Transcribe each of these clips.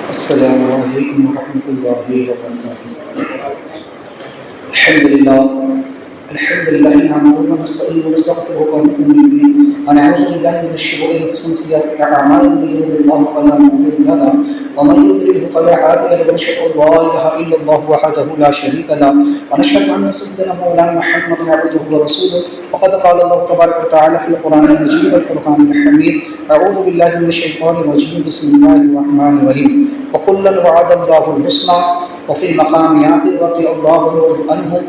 السلام علیکم ورحمۃ اللہ وبرکاتہ۔ الحمد للہ نحمده ونستعینه ونستغفره ونؤمن به ونعوذ باللہ من شرور انفسنا وسیئات اعمالنا من يهده الله فلا مضل له ومن يضلل فلا هادي له ونشهد ان لا اله الا الله وحده لا شريك له ونشهد ان سيدنا مولانا محمدا عبده ورسوله وقد قال الله تبارك وتعالى في القرآن المجيد والفرقان الحميد اعوذ بالله من الشيطان الرجيم بسم الله الرحمن الرحيم وكلا وعد الله الحسنى وفي مقام آخر رضي الله عنهم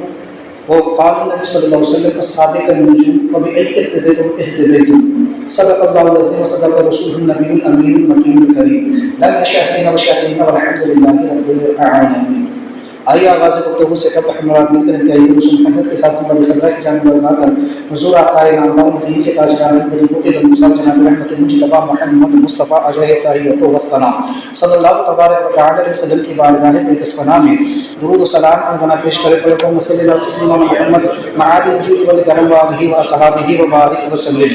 وقال النبي صلى الله عليه وسلم أصحابك النجوم فبأي اهتديتم اهتديتم صدق الله العظيم وصدق رسوله النبي الأمين المكين الكريم لا من شاهدين وشاهدين والحمد لله رب العالمين۔ آئیے آغاز گفتگو سے قبل ہمارا مل کر انتہائی رسول محمد کے ساتھ مدی خزرہ کی جانب لگا کر حضور آقا نامدار مدینہ کے تاجدار غریبوں کے غمگسار جناب رحمت مجتبی محمد مصطفیٰ علیہ تحیۃ و ثنا صلی اللہ تبارک و تعالی علیہ وسلم کی بارگاہ بے پناہ میں درود و سلام عرضنا پیش کرے پڑے قوم صلی اللہ علیہ وسلم محمد معاد الجود والکرم وآلہ وصحابہ وبارک وسلم۔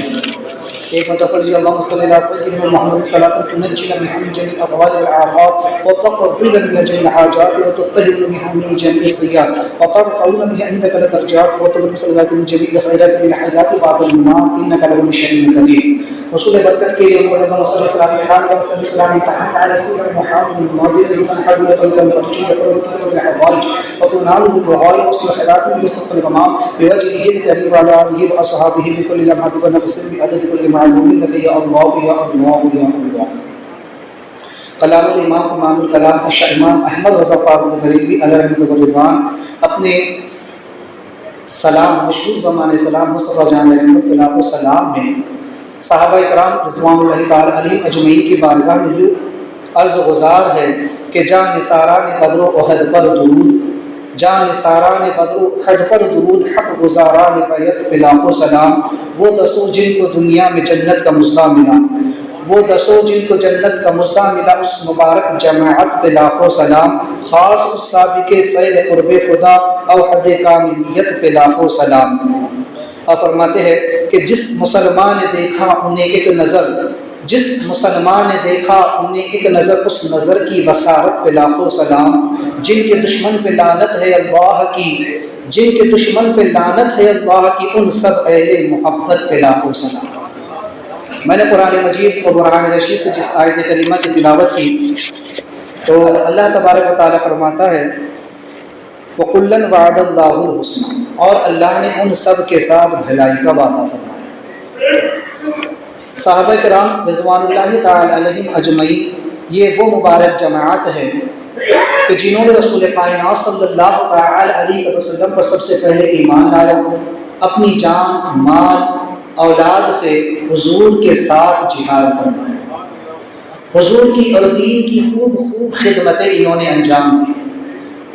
ایک مرتبہ پڑھ لیجیے اللہم صلی اللہ علیہ وسلم محمد صلاۃ تنجینا بها من جميع الاهوال والآفات وتقضي لنا جميع الحاجات وتطهرنا بها من جميع السيئات وترفعنا بها عندك الدرجات وتبلغنا صلوات من جميع الخيرات من الحياة بعد الممات انك لكل شيء قدير۔ رسول برکت کے لیے محمد صلی اللہ علیہ وسلم تحمل على سير محمد الماضي رزقا حبيبا قلبا فرجيا قلبا بالحوائج وتنال بالرغائب وصل الخيرات بمستسقى الغمام بوجهه الكريم وعلى آله وأصحابه في كل لمحة ونفس بعدد كل معلوم لك يا الله يا الله يا الله۔ کلام الامام امام الکلام امام احمد رضا فاضل بریلوی علیہ رحمۃ الرضوان اپنے سلام مشہور زمانے سلام مصطفیٰ جان رحمت اللہ سلام میں صحابہ کرام رضوان اللہ تعالی علیہ اجمعین کی بارگاہ میں یوں عرض گزار ہے کہ جان نثاران بدر و احد پر درود، جان نثاران بدر و احد پر درود، حق گزاران بیت پہ لاکھوں سلام، وہ دسو جن کو دنیا میں جنت کا مزدہ ملا، وہ دسو جن کو جنت کا مزدہ ملا، اس مبارک جماعت پہ لاکھوں سلام، خاص اس سابق سیر قرب خدا اوحد کاملیت پہ لاکھوں سلام۔ اور فرماتے ہیں کہ جس مسلمان نے دیکھا انہیں ایک نظر، جس مسلمان نے دیکھا انہیں ایک نظر، اس نظر کی بصارت پہ لاکھوں سلام، جن کے دشمن پہ لعنت ہے اللہ کی، جن کے دشمن پہ لعنت ہے اللہ کی، ان سب اہل محبت پہ لاکھوں سلام۔ میں نے قرآن مجید اور برہان رشید سے جس آیت کریمہ کی تلاوت کی تو اللہ تبارک و تعالیٰ فرماتا ہے وَكُلًّا وَعَدَ اللَّهُ الْحُسْنَى، اور اللہ نے ان سب کے ساتھ بھلائی کا وعدہ فرمایا۔ صحابہ کرام رضوان اللہ تعالی علیہم اجمعین یہ وہ مبارک جماعت ہے کہ جنہوں نے رسول کائنات صلی اللہ تعالی علیہ وسلم پر سب سے پہلے ایمان لایا، اپنی جان مال اولاد سے حضور کے ساتھ جہاد فرمایا، حضور کی اور دین کی خوب خدمتیں انہوں نے انجام دی،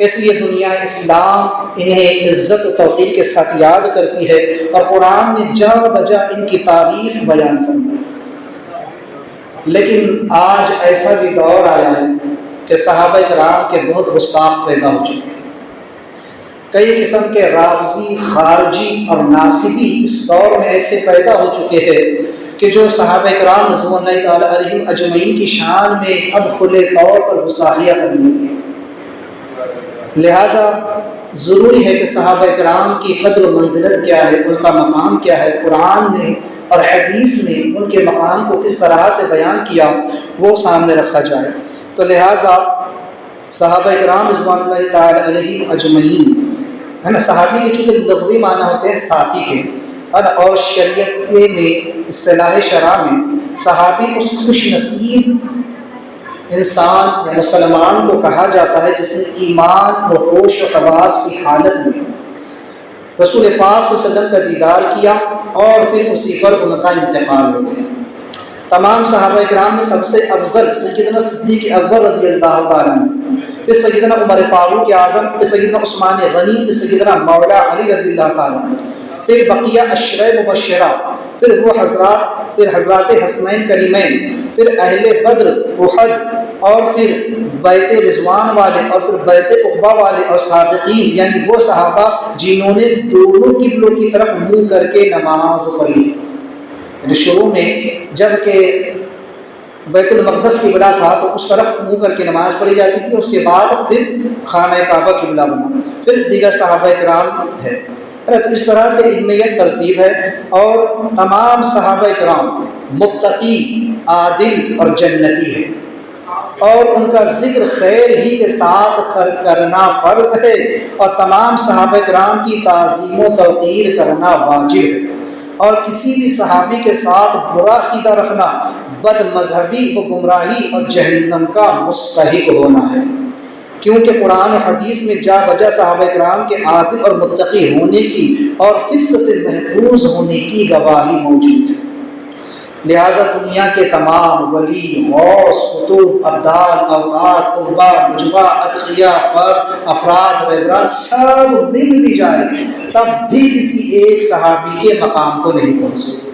اس لیے دنیا اسلام انہیں عزت و توقیر کے ساتھ یاد کرتی ہے اور قرآن نے جا بجا ان کی تعریف بیان فرمائی۔ لیکن آج ایسا بھی دور آیا ہے کہ صحابہ کرام کے بہت گستاخ پیدا ہو چکے ہیں، کئی قسم کے رافضی خارجی اور ناصبی اس دور میں ایسے پیدا ہو چکے ہیں کہ جو صحابہ کرام رضوان اللہ تعالی علیہم اجمعین کی شان میں اب کھلے طور پر گستاخیاں کرنے لگے ہیں۔ لہٰذا ضروری ہے کہ صحابہ کرام کی قدر و منزلت کیا ہے، ان کا مقام کیا ہے، قرآن نے اور حدیث نے ان کے مقام کو کس طرح سے بیان کیا وہ سامنے رکھا جائے۔ تو لہٰذا صحابہ کرام رضوان اللہ تعالی علیہم اجمعین ہے نا، صحابی کے چونکہ لغوی معنی ہوتے ہیں ساتھی کے، اور شریعت میں اصطلاح شرع میں صحابی اس خوش نصیب انسان یا مسلمان کو کہا جاتا ہے جس نے ایمان اور ہوش و حواس کی حالت میں رسول پاک صلی اللہ علیہ وسلم کا دیدار کیا اور پھر اسی پر ان کا انتقال ہو گیا۔ تمام صحابہ کرام میں سب سے افضل سیدنا صدیق اکبر رضی اللہ تعالیٰ عنہ، پھر سیدنا عمر فاروق اعظم، پھر سیدنا عثمان غنی، پھر سیدنا مولا علی رضی اللہ تعالیٰ عنہ، پھر بقیہ عشرہ مبشرہ، پھر وہ حضرات، پھر حضرات حسنین کریمین، پھر اہل بدر احد، اور پھر بیت رضوان والے، اور پھر بیت عقبہ والے، اور سابقین یعنی وہ صحابہ جنہوں نے دونوں قبلوں کی طرف منہ کر کے نماز پڑھی۔ یعنی شروع میں جب کہ بیت المقدس قبلہ تھا تو اس طرف منہ کر کے نماز پڑھی جاتی تھی، اس کے بعد پھر خانہ کعبہ قبلہ بنا، پھر دیگر صحابہ کرام ہے۔ تو اس طرح سے ان میں یہ ترتیب ہے، اور تمام صحابہ کرام متقی، عادل اور جنتی ہے، اور ان کا ذکر خیر ہی کے ساتھ کرنا فرض ہے، اور تمام صحابہ کرام کی تعظیم و توقیر کرنا واجب ہے، اور کسی بھی صحابی کے ساتھ برا عقیدہ رکھنا بد مذہبی و گمراہی اور جہنم کا مستحق ہونا ہے، کیونکہ قرآن و حدیث میں جا بجا صحابہ کرام کے عادل اور متقی ہونے کی اور فسق سے محفوظ ہونے کی گواہی موجود ہے۔ لہذا دنیا کے تمام ولی، غوث، قطب، ابدال، اوتاد، قربا، نجبا، اتقیاء، افراد، رہبران سب مل بھی جائے تب بھی کسی ایک صحابی کے مقام کو نہیں پہنچ سکتے۔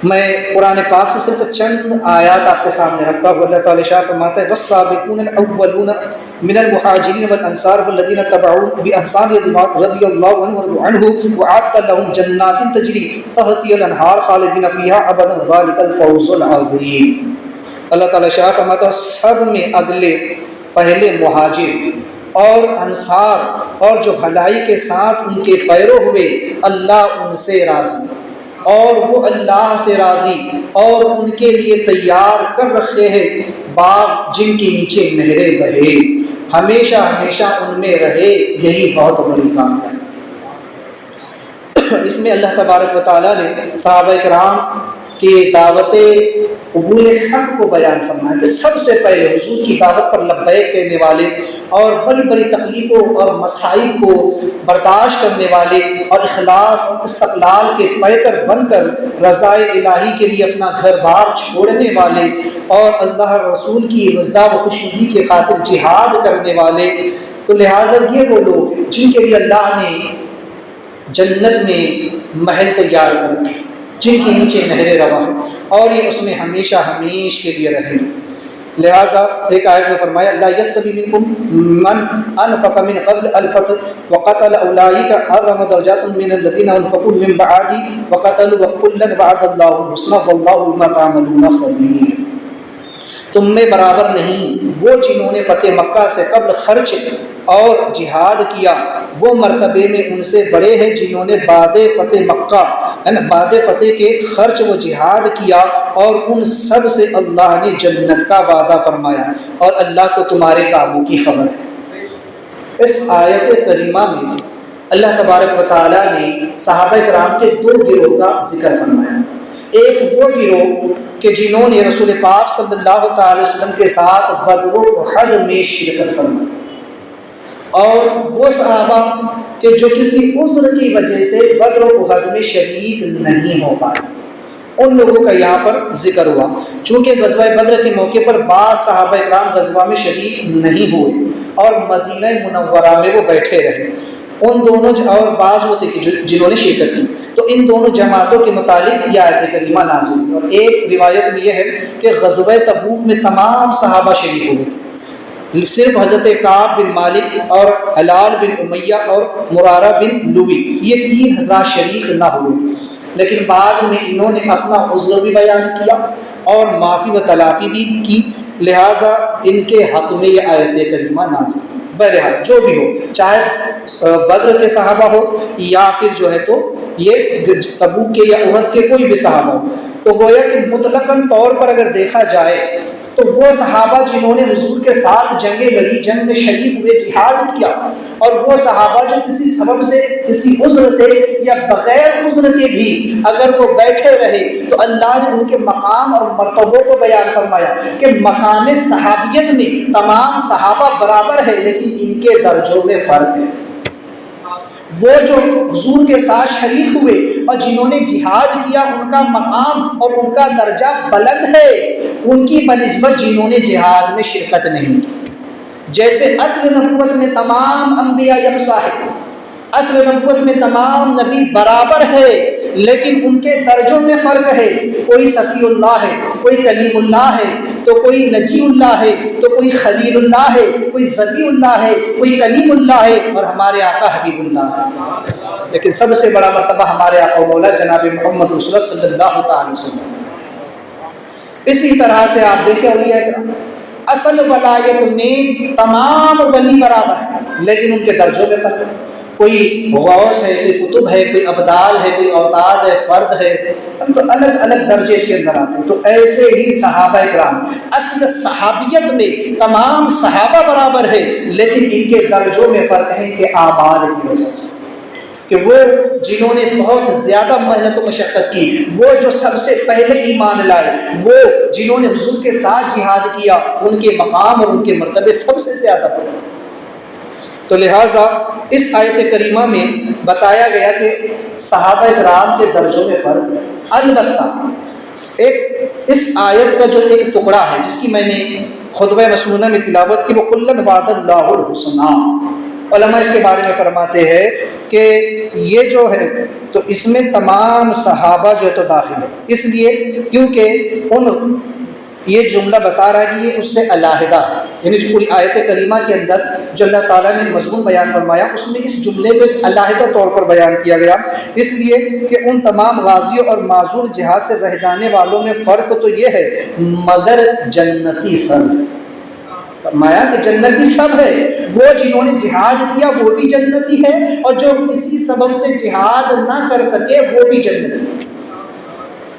میں قرآن پاک سے صرف چند آیات آپ کے سامنے رکھتا ہوں۔ اللہ تعالی شاہ فرماتا ہے والسابقون الاولون من المہاجرین والانصار والذین اتبعوهم بإحسان رضی اللہ عنہ ورضوا عنہ وأعد لهم جنات تجری تحتها الانہار خالدین فیہا ابدا ذلک الفوز العظیم۔ اللہ تعالی شاہ فرماتا ہے سب میں اگلے پہلے مہاجر اور انصار اور جو بھلائی کے ساتھ ان کے پیرو ہوئے، اللہ ان سے راضی اور وہ اللہ سے راضی، اور ان کے لیے تیار کر رکھے ہیں باغ جن کے نیچے نہریں بہے، ہمیشہ ہمیشہ ان میں رہے، یہی بہت بڑی کامیابی۔ اس میں اللہ تبارک و تعالیٰ نے صحابہ کرام کی دعوت قبول حق کو بیان فرمایا کہ سب سے پہلے حضور کی دعوت پر لبیک کہنے والے اور بڑی بڑی تکلیفوں اور مصائب کو برداشت کرنے والے اور اخلاص اور استقلال کے پیکر بن کر رضائے الہی کے لیے اپنا گھر بار چھوڑنے والے اور اللہ رسول کی رضا و خوشنودی کی خاطر جہاد کرنے والے، تو لہٰذا یہ وہ لوگ جن کے لیے اللہ نے جنت میں محل تیار کر رکھے، جن کے نیچے نہریں رواں ہیں، اور یہ اس میں ہمیشہ ہمیش کے لیے رہیں گے۔ لہٰذا ایک آیت میں فرمایا لا یستوی منکم من انفق من قبل الفتح وقتل اولئک اعظم درجات من الذین انفقوا من بعد وقتلوا وکلا وعد اللہ الحسنى واللہ بما تعملون خبیر۔ تم میں برابر نہیں وہ جنہوں نے فتح مکہ سے قبل خرچ اور جہاد کیا، وہ مرتبے میں ان سے بڑے ہیں جنہوں نے بعد فتح مکہ بعد فتح کے خرچ و جہاد کیا، اور ان سب سے اللہ نے جنت کا وعدہ فرمایا، اور اللہ کو تمہارے قابو کی خبر ہے۔ اس آیت کریمہ میں اللہ تبارک و تعالیٰ نے صحابہ کرام کے دو گروہ کا ذکر فرمایا۔ ایک وہ گروہ کہ جنہوں نے رسول پاک صلی اللہ تعالی وسلم کے ساتھ بدر و احد میں شرکت فرمائی، اور وہ صحابہ کہ جو کسی عذر کی وجہ سے بدر و احد میں شریک نہیں ہو پائے، ان لوگوں کا یہاں پر ذکر ہوا۔ چونکہ غزوہ بدر کے موقع پر بعض صحابہ کرام غزوہ میں شریک نہیں ہوئے اور مدینہ منورہ میں وہ بیٹھے رہے، ان دونوں اور بعض ہوتے جنہوں نے شرکت کی، تو ان دونوں جماعتوں کے متعلق یہ آیت کریمہ نازل ہوئی۔ اور ایک روایت میں یہ ہے کہ غزوہ تبوک میں تمام صحابہ شریک ہوئے تھے، صرف حضرت کعب بن مالک اور ہلال بن امیہ اور مرارہ بن لوی یہ 3 حضرات شریک نہ ہوئے تھے، لیکن بعد میں انہوں نے اپنا عذر بھی بیان کیا اور معافی و تلافی بھی کی، لہٰذا ان کے حق میں یہ آیت کریمہ نازل ہوئی۔ بہرحال جو بھی ہو، چاہے بدر کے صحابہ ہو یا پھر جو ہے تو یہ تبوک کے یا احد کے کوئی بھی صحابہ ہو، تو گویا کہ مطلقاً طور پر اگر دیکھا جائے تو وہ صحابہ جنہوں نے حضور کے ساتھ جنگیں لڑی، جنگ میں شریک ہوئے، جہاد کیا، اور وہ صحابہ جو کسی سبب سے، کسی عذر سے یا بغیر عذر کے بھی اگر وہ بیٹھے رہے، تو اللہ نے ان کے مقام اور مرتبوں کو بیان فرمایا کہ مقام صحابیت میں تمام صحابہ برابر ہے، لیکن ان کے درجوں میں فرق ہے۔ وہ جو حضور کے ساتھ شریک ہوئے اور جنہوں نے جہاد کیا، ان کا مقام اور ان کا درجہ بلند ہے ان کی بنسبت جنہوں نے جہاد میں شرکت نہیں کی۔ جیسے اصل نبوت میں تمام انبیاء یکساں ہیں، اصل نبوت میں تمام نبی برابر ہے، لیکن ان کے درجوں میں فرق ہے، کوئی صفی اللہ ہے، کوئی کلیم اللہ ہے، تو کوئی نجی اللہ ہے، تو کوئی خلیل اللہ ہے، کوئی ذبی اللہ ہے، کوئی کلیم اللہ ہے، اور ہمارے آقا حبیب اللہ ہے۔ لیکن سب سے بڑا مرتبہ ہمارے آقا و مولا جناب محمد رسول اللہ صلی اللہ تعالی وسلم۔ اسی طرح سے آپ دیکھیں اولیاء کرام، اصل ولایت میں تمام ولی برابر ہیں لیکن ان کے درجوں میں فرق ہے، کوئی غوث ہے، کوئی قطب ہے، کوئی ابدال ہے، کوئی اوتاد ہے، فرد ہے، ہم تو الگ الگ درجے اس کے اندر آتے ہیں۔ تو ایسے ہی صحابہ کرام، اصل صحابیت میں تمام صحابہ برابر ہے لیکن ان کے درجوں میں فرق ہے کہ اعمال کی وجہ سے، کہ وہ جنہوں نے بہت زیادہ محنت و مشقت کی، وہ جو سب سے پہلے ایمان لائے، وہ جنہوں نے حضور کے ساتھ جہاد کیا، ان کے مقام اور ان کے مرتبے سب سے زیادہ بلند ہیں۔ تو لہٰذا اس آیت کریمہ میں بتایا گیا کہ صحابہ کرام کے درجوں میں فرق، البتہ ایک اس آیت کا جو ایک ٹکڑا ہے جس کی میں نے خطبہ مسنونہ میں تلاوت کی، وہ کلًا وعد اللہ الحسنی، علماء اس کے بارے میں فرماتے ہیں کہ یہ جو ہے تو اس میں تمام صحابہ جو ہے تو داخل ہے، اس لیے کیونکہ یہ جملہ بتا رہا ہے کہ یہ اس سے علیحدہ ہے، یعنی جو پوری آیت کریمہ کے اندر جو اللہ تعالیٰ نے مضمون بیان فرمایا اس میں اس جملے کو علیحدہ طور پر بیان کیا گیا، اس لیے کہ ان تمام غازیوں اور معذور جہاد سے رہ جانے والوں میں فرق تو یہ ہے مگر جنتی سب، فرمایا کہ جنتی سب ہے، وہ جنہوں نے جہاد کیا وہ بھی جنتی ہے اور جو کسی سبب سے جہاد نہ کر سکے وہ بھی جنتی ہے۔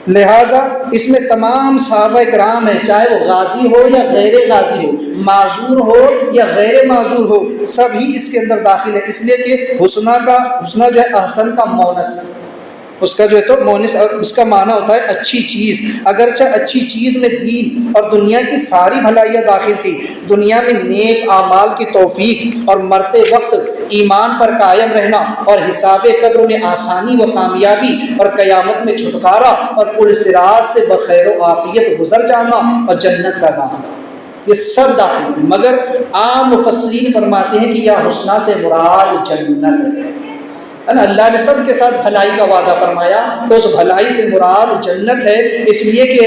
لہٰذا اس میں تمام صحابہ کرام ہیں، چاہے وہ غازی ہو یا غیر غازی ہو، معذور ہو یا غیر معذور ہو، سب ہی اس کے اندر داخل ہے، اس لیے کہ حسنہ جو ہے احسن کا مونس ہے، اس کا جو ہے تو مونس، اور اس کا معنی ہوتا ہے اچھی چیز، اگرچہ اچھی چیز میں دین اور دنیا کی ساری بھلائیاں داخل تھی، دنیا میں نیک اعمال کی توفیق اور مرتے وقت ایمان پر قائم رہنا اور حساب قبر میں آسانی و کامیابی اور قیامت میں چھٹکارا اور پل صراط سے بخیر و عافیت گزر جانا اور جنت کا داخلہ، یہ سب داخل ہیں، مگر عام مفسرین فرماتے ہیں کہ یہ حسنہ سے مراد جنت ہے، اللہ نے سب کے ساتھ بھلائی کا وعدہ فرمایا تو اس بھلائی سے مراد جنت ہے، اس لیے کہ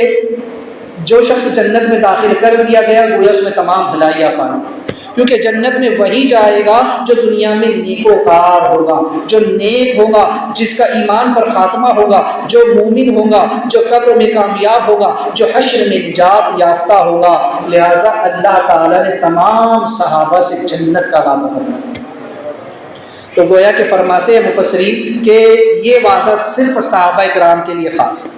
جو شخص جنت میں داخل کر دیا گیا گویا اس میں تمام بھلائیاں پائیں، کیونکہ جنت میں وہی جائے گا جو دنیا میں نیکوکار ہوگا، جو نیک ہوگا، جس کا ایمان پر خاتمہ ہوگا، جو مومن ہوگا، جو قبر میں کامیاب ہوگا، جو حشر میں نجات یافتہ ہوگا۔ لہٰذا اللہ تعالیٰ نے تمام صحابہ سے جنت کا وعدہ فرمایا، تو گویا کہ فرماتے ہیں مفسرین کہ یہ وعدہ صرف صحابہ کرام کے لیے خاص ہے،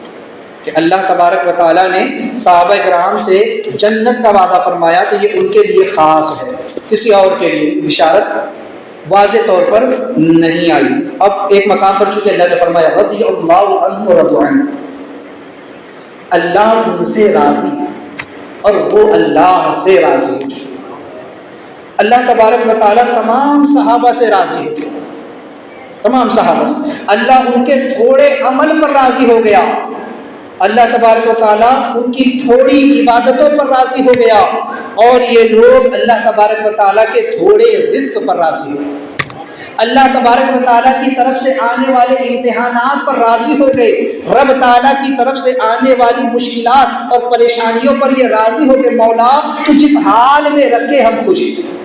کہ اللہ تبارک و تعالیٰ نے صحابہ کرام سے جنت کا وعدہ فرمایا تو یہ ان کے لیے خاص ہے، کسی اور کے لیے بشارت واضح طور پر نہیں آئی۔ اب ایک مقام پر چونکہ اللہ نے فرمایا رضی اللہ عنہ ورضوا عنہ، اللہ ان سے راضی اور وہ اللہ سے راضی ہو چکے، اللہ تبارک و تعالیٰ تمام صحابہ سے راضی ہو چکے، تمام صحابہ سے، اللہ ان کے تھوڑے عمل پر راضی ہو گیا، اللہ تبارک و تعالیٰ ان کی تھوڑی عبادتوں پر راضی ہو گیا، اور یہ لوگ اللہ تبارک و تعالیٰ کے تھوڑے رزق پر راضی ہو گئے، اللہ تبارک و تعالیٰ کی طرف سے آنے والے امتحانات پر راضی ہو گئے، رب تعالیٰ کی طرف سے آنے والی مشکلات اور پریشانیوں پر یہ راضی ہو گئے، مولا تو جس حال میں رکھے ہم خوش ہیں،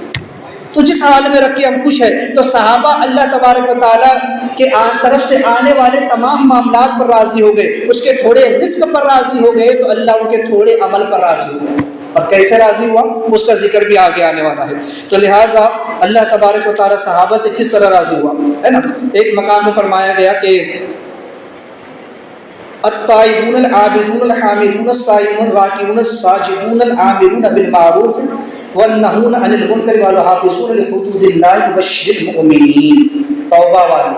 تو جس حال میں رکھے ہم خوش ہے۔ تو صحابہ اللہ تبارک و تعالیٰ کے طرف سے آنے والے تمام معاملات پر راضی ہو گئے، اس کے تھوڑے رزق پر راضی ہو گئے، تو اللہ ان کے تھوڑے عمل پر راضی ہو گئے، اور کیسے راضی ہوا اس کا ذکر بھی آگے آنے والا ہے۔ تو لہٰذا اللہ تبارک و تعالیٰ صحابہ سے کس طرح راضی ہوا ہے نا، ایک مقام میں فرمایا گیا کہ التائبون العابدون الحامدون السائحون الراکعون الساجدون الآمرون بالمعروف والنہون عن المنکر والحافظون لحدود اللہ وبشر المؤمنین، توبہ والے،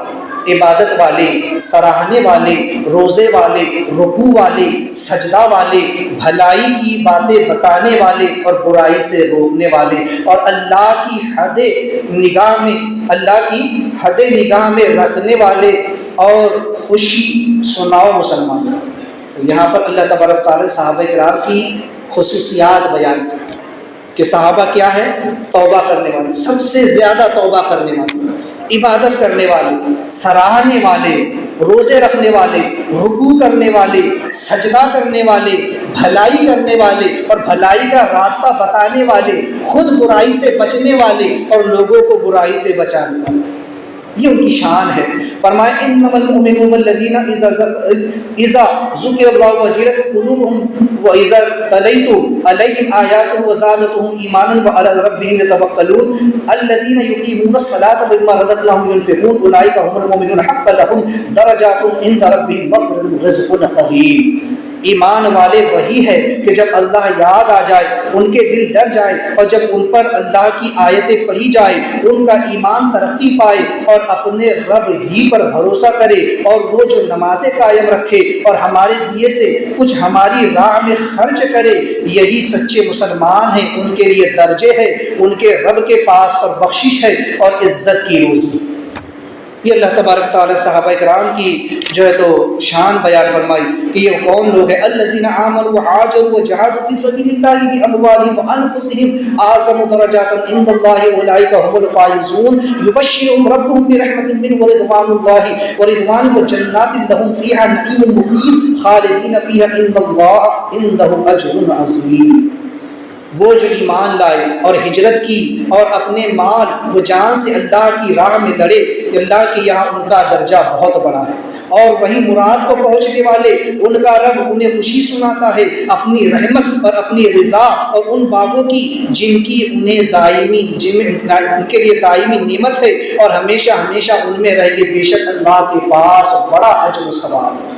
عبادت والے، سراہنے والے، روزے والے، رکوع والے، سجدہ والے، بھلائی کی باتیں بتانے والے اور برائی سے روکنے والے، اور اللہ کی حد نگاہ میں رکھنے والے، اور خوشی سناؤ مسلمانوں۔ تو یہاں پر اللہ تبارک تعالیٰ صحابہ کرام کی خصوصیات بیان کی کہ صحابہ کیا ہے، توبہ کرنے والے، سب سے زیادہ توبہ کرنے والے، عبادت کرنے والے، سراہنے والے، روزے رکھنے والے، رکوع کرنے والے، سجدہ کرنے والے، بھلائی کرنے والے اور بھلائی کا راستہ بتانے والے، خود برائی سے بچنے والے اور لوگوں کو برائی سے بچانے والے، یہ ان کی شان ہے۔ فرمایا انما المؤمنون الذین اذا ذکر اللہ وجلت قلوبهم واذا تليت علیہم آیاتہ وزادتهم ایمانا وعلی ربهم یتوکلون الذین یقیمون الصلاة ومما رزقناهم ينفقون اولئک هم المؤمنون حقا لهم درجات عند ربهم مغفرۃ ورزق کریم۔ ایمان والے وہی ہے کہ جب اللہ یاد آ جائے ان کے دل ڈر جائے، اور جب ان پر اللہ کی آیتیں پڑھی جائے ان کا ایمان ترقی پائے اور اپنے رب ہی پر بھروسہ کرے، اور وہ جو نمازیں قائم رکھے اور ہمارے دیے سے کچھ ہماری راہ میں خرچ کرے، یہی سچے مسلمان ہیں، ان کے لیے درجے ہے ان کے رب کے پاس اور بخشش ہے اور عزت کی روزی۔ یہ اللہ تبارک تعالیٰ صحابہ کرام کی جو ہے تو شان بیان فرمائی کہ یہ کون لوگ ہیں، الذین آمنوا وہاجروا وجاہدوا فی سبیل اللہ باموالہم وانفسہم اعظم درجات عند اللہ اولئک هم الفائزون یبشرهم ربهم برحمۃ منہ ورضوان وجنات لهم فیہا نعیم مقیم خالدین فیہا ان اللہ عنده اجر عظیم۔ وہ جو ایمان لائے اور ہجرت کی اور اپنے مال و جان سے اللہ کی راہ میں لڑے، اللہ کے یہاں ان کا درجہ بہت بڑا ہے، اور وہی مراد کو پہنچنے والے ان کا رب انہیں خوشی سناتا ہے اپنی رحمت اور اپنی رضا اور ان باغوں کی جن کی انہیں دائمی ان کے لیے دائمی نعمت ہے اور ہمیشہ ہمیشہ ان میں رہے گے، بے شک اللہ کے پاس بڑا اجر و ثواب ہے۔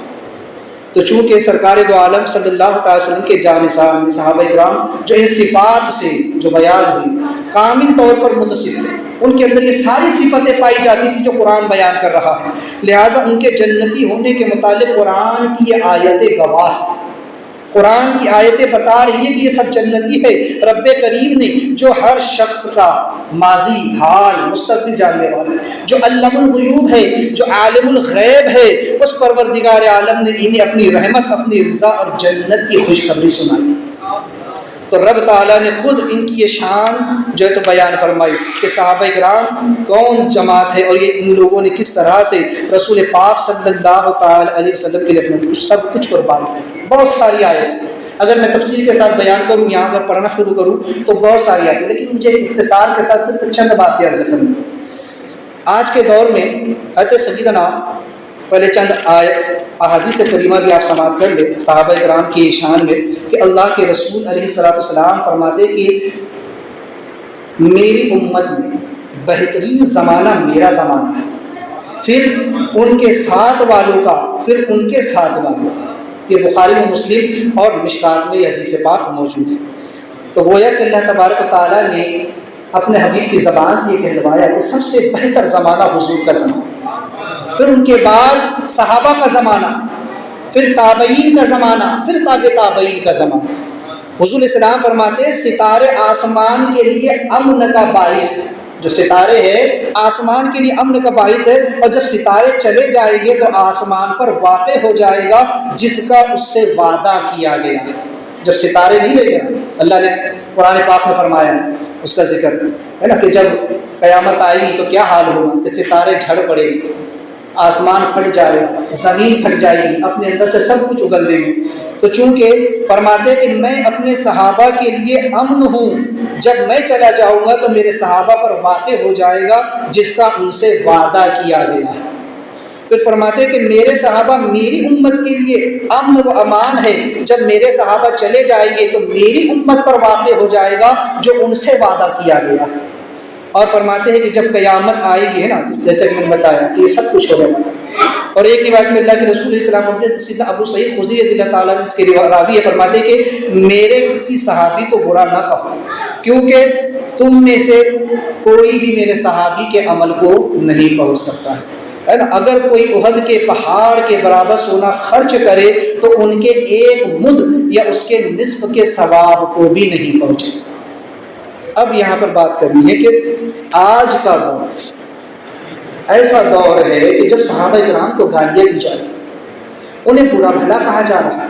تو چونکہ سرکار دو عالم صلی اللہ تعالی وسلم کے جانشین صحابہ کرام جو ان صفات سے جو بیان ہوئی کامل طور پر متصف تھے، ان کے اندر یہ ساری صفتیں پائی جاتی تھی جو قرآن بیان کر رہا ہے، لہٰذا ان کے جنتی ہونے کے متعلق قرآن کی یہ آیتیں گواہ ہیں، قرآن کی آیتیں بتا رہی ہے کہ یہ سب جنتی ہے۔ رب کریم نے جو ہر شخص کا ماضی حال مستقبل جاننے والا ہے، جو علم الغیوب ہے، جو عالم الغیب ہے، اس پروردگار عالم نے انہیں اپنی رحمت، اپنی رضا اور جنت کی خوشخبری سنائی۔ تو رب تعالیٰ نے خود ان کی یہ شان جو ہے تو بیان فرمائی کہ صحابہ کرام کون جماعت ہے، اور یہ ان لوگوں نے کس طرح سے رسول پاک صلی اللہ تعالی علیہ وسلم کے لیے اپنا سب کچھ قربان کیا۔ بہت ساری آیت اگر میں تفصیل کے ساتھ بیان کروں، یہاں پر پڑھنا شروع کروں تو بہت ساری آیتیں، لیکن مجھے اختصار کے ساتھ صرف چند باتیں عرض کروں۔ آج کے دور میں حضرت سیدنا پہلے چند احادیث کریمہ بھی آپ سماعت کر لیں صحابہ کرام کی شان میں کہ اللہ کے رسول علیہ السلام فرماتے کہ میری امت میں بہترین زمانہ میرا زمانہ ہے، پھر ان کے ساتھ والوں کا، پھر ان کے ساتھ والوں کا۔ یہ بخاری و مسلم اور مشکات میں یہ حدیث پاک موجود ہے۔ تو گویا کہ اللہ تبارک و تعالیٰ نے اپنے حبیب کی زبان سے یہ کہلوایا کہ سب سے بہتر زمانہ حضور کا زمانہ، پھر ان کے بعد صحابہ کا زمانہ، پھر تابعین کا زمانہ، پھر تابع تابعین کا زمانہ۔ حضور السلام فرماتے ہیں ستارے آسمان کے لیے امن کا باعث ہے، جو ستارے ہیں آسمان کے لیے امن کا باعث ہے، اور جب ستارے چلے جائیں گے تو آسمان پر واقع ہو جائے گا جس کا اس سے وعدہ کیا گیا ہے۔ جب ستارے نہیں رہے گا، اللہ نے قرآن پاک میں فرمایا ہے اس کا ذکر ہے نا کہ جب قیامت آئے گی تو کیا حال ہوگا کہ ستارے جھڑ پڑے گے، آسمان پھٹ جائے گا، زمین پھٹ جائے گی، اپنے اندر سے سب کچھ اگل دے گی۔ تو چونکہ فرماتے کہ میں اپنے صحابہ کے لیے امن ہوں، جب میں چلا جاؤں گا تو میرے صحابہ پر واقع ہو جائے گا جس کا ان سے وعدہ کیا گیا ہے۔ پھر فرماتے کہ میرے صحابہ میری امت کے لیے امن و امان ہے، جب میرے صحابہ چلے جائیں گے تو میری امت پر واقع ہو جائے گا جو ان سے وعدہ کیا گیا ہے۔ اور فرماتے ہیں کہ جب قیامت آئے گی ہے نا، جیسے کہ میں نے بتایا کہ یہ سب کچھ ہوگا۔ اور ایک روایت میں اللہ کے رسول علیہ السلام فرماتے ہیں، سیدنا ابو سعید خدری رضی اللہ تعالیٰ نے اس کے راوی ہے، فرماتے کہ میرے کسی صحابی کو برا نہ کہو، کیونکہ تم میں سے کوئی بھی میرے صحابی کے عمل کو نہیں پہنچ سکتا ہے نا۔ اگر کوئی احد کے پہاڑ کے برابر سونا خرچ کرے تو ان کے ایک مد یا اس کے نصف کے ثواب کو بھی نہیں پہنچے۔ اب یہاں پر بات کرنی ہے کہ آج کا دور ایسا دور ہے کہ جب صحابہ کرام کو گالیاں دی جا رہی، انہیں برا بھلا کہا جا رہا ہے،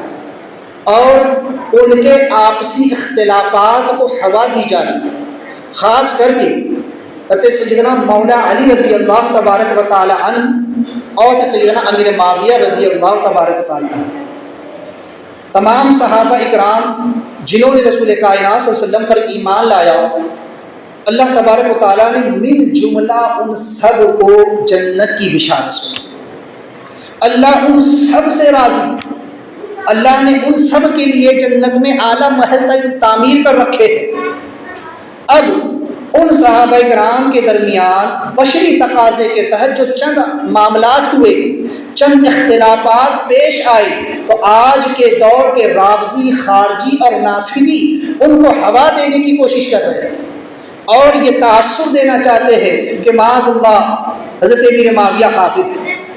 اور ان کے آپسی اختلافات کو ہوا دی جا رہی، خاص کر کے حضرت سیدنا مولا علی رضی اللہ تبارک و تعالی عنہ اور سیدنا امیر معاویہ رضی اللہ تبارک و تعالی عنہ، تمام صحابہ اکرام جنہوں نے رسول کائنات صلی اللہ علیہ وسلم پر ایمان لایا، اللہ تبارک و تعالیٰ نے من جملہ ان سب کو جنت کی بشارت سنائی۔ اللہ ان سب سے راضی، اللہ نے ان سب کے لیے جنت میں اعلیٰ محل تعمیر کر رکھے ہیں۔ اب ان صحابہ کرام کے درمیان بشری تقاضے کے تحت جو چند معاملات ہوئے، چند اختلافات پیش آئے، تو آج کے دور کے رافضی، خارجی اور ناصبی ان کو ہوا دینے کی کوشش کر رہے ہیں اور یہ تاثر دینا چاہتے ہیں کہ معاذ اللہ حضرت امیر معاویہ کافر،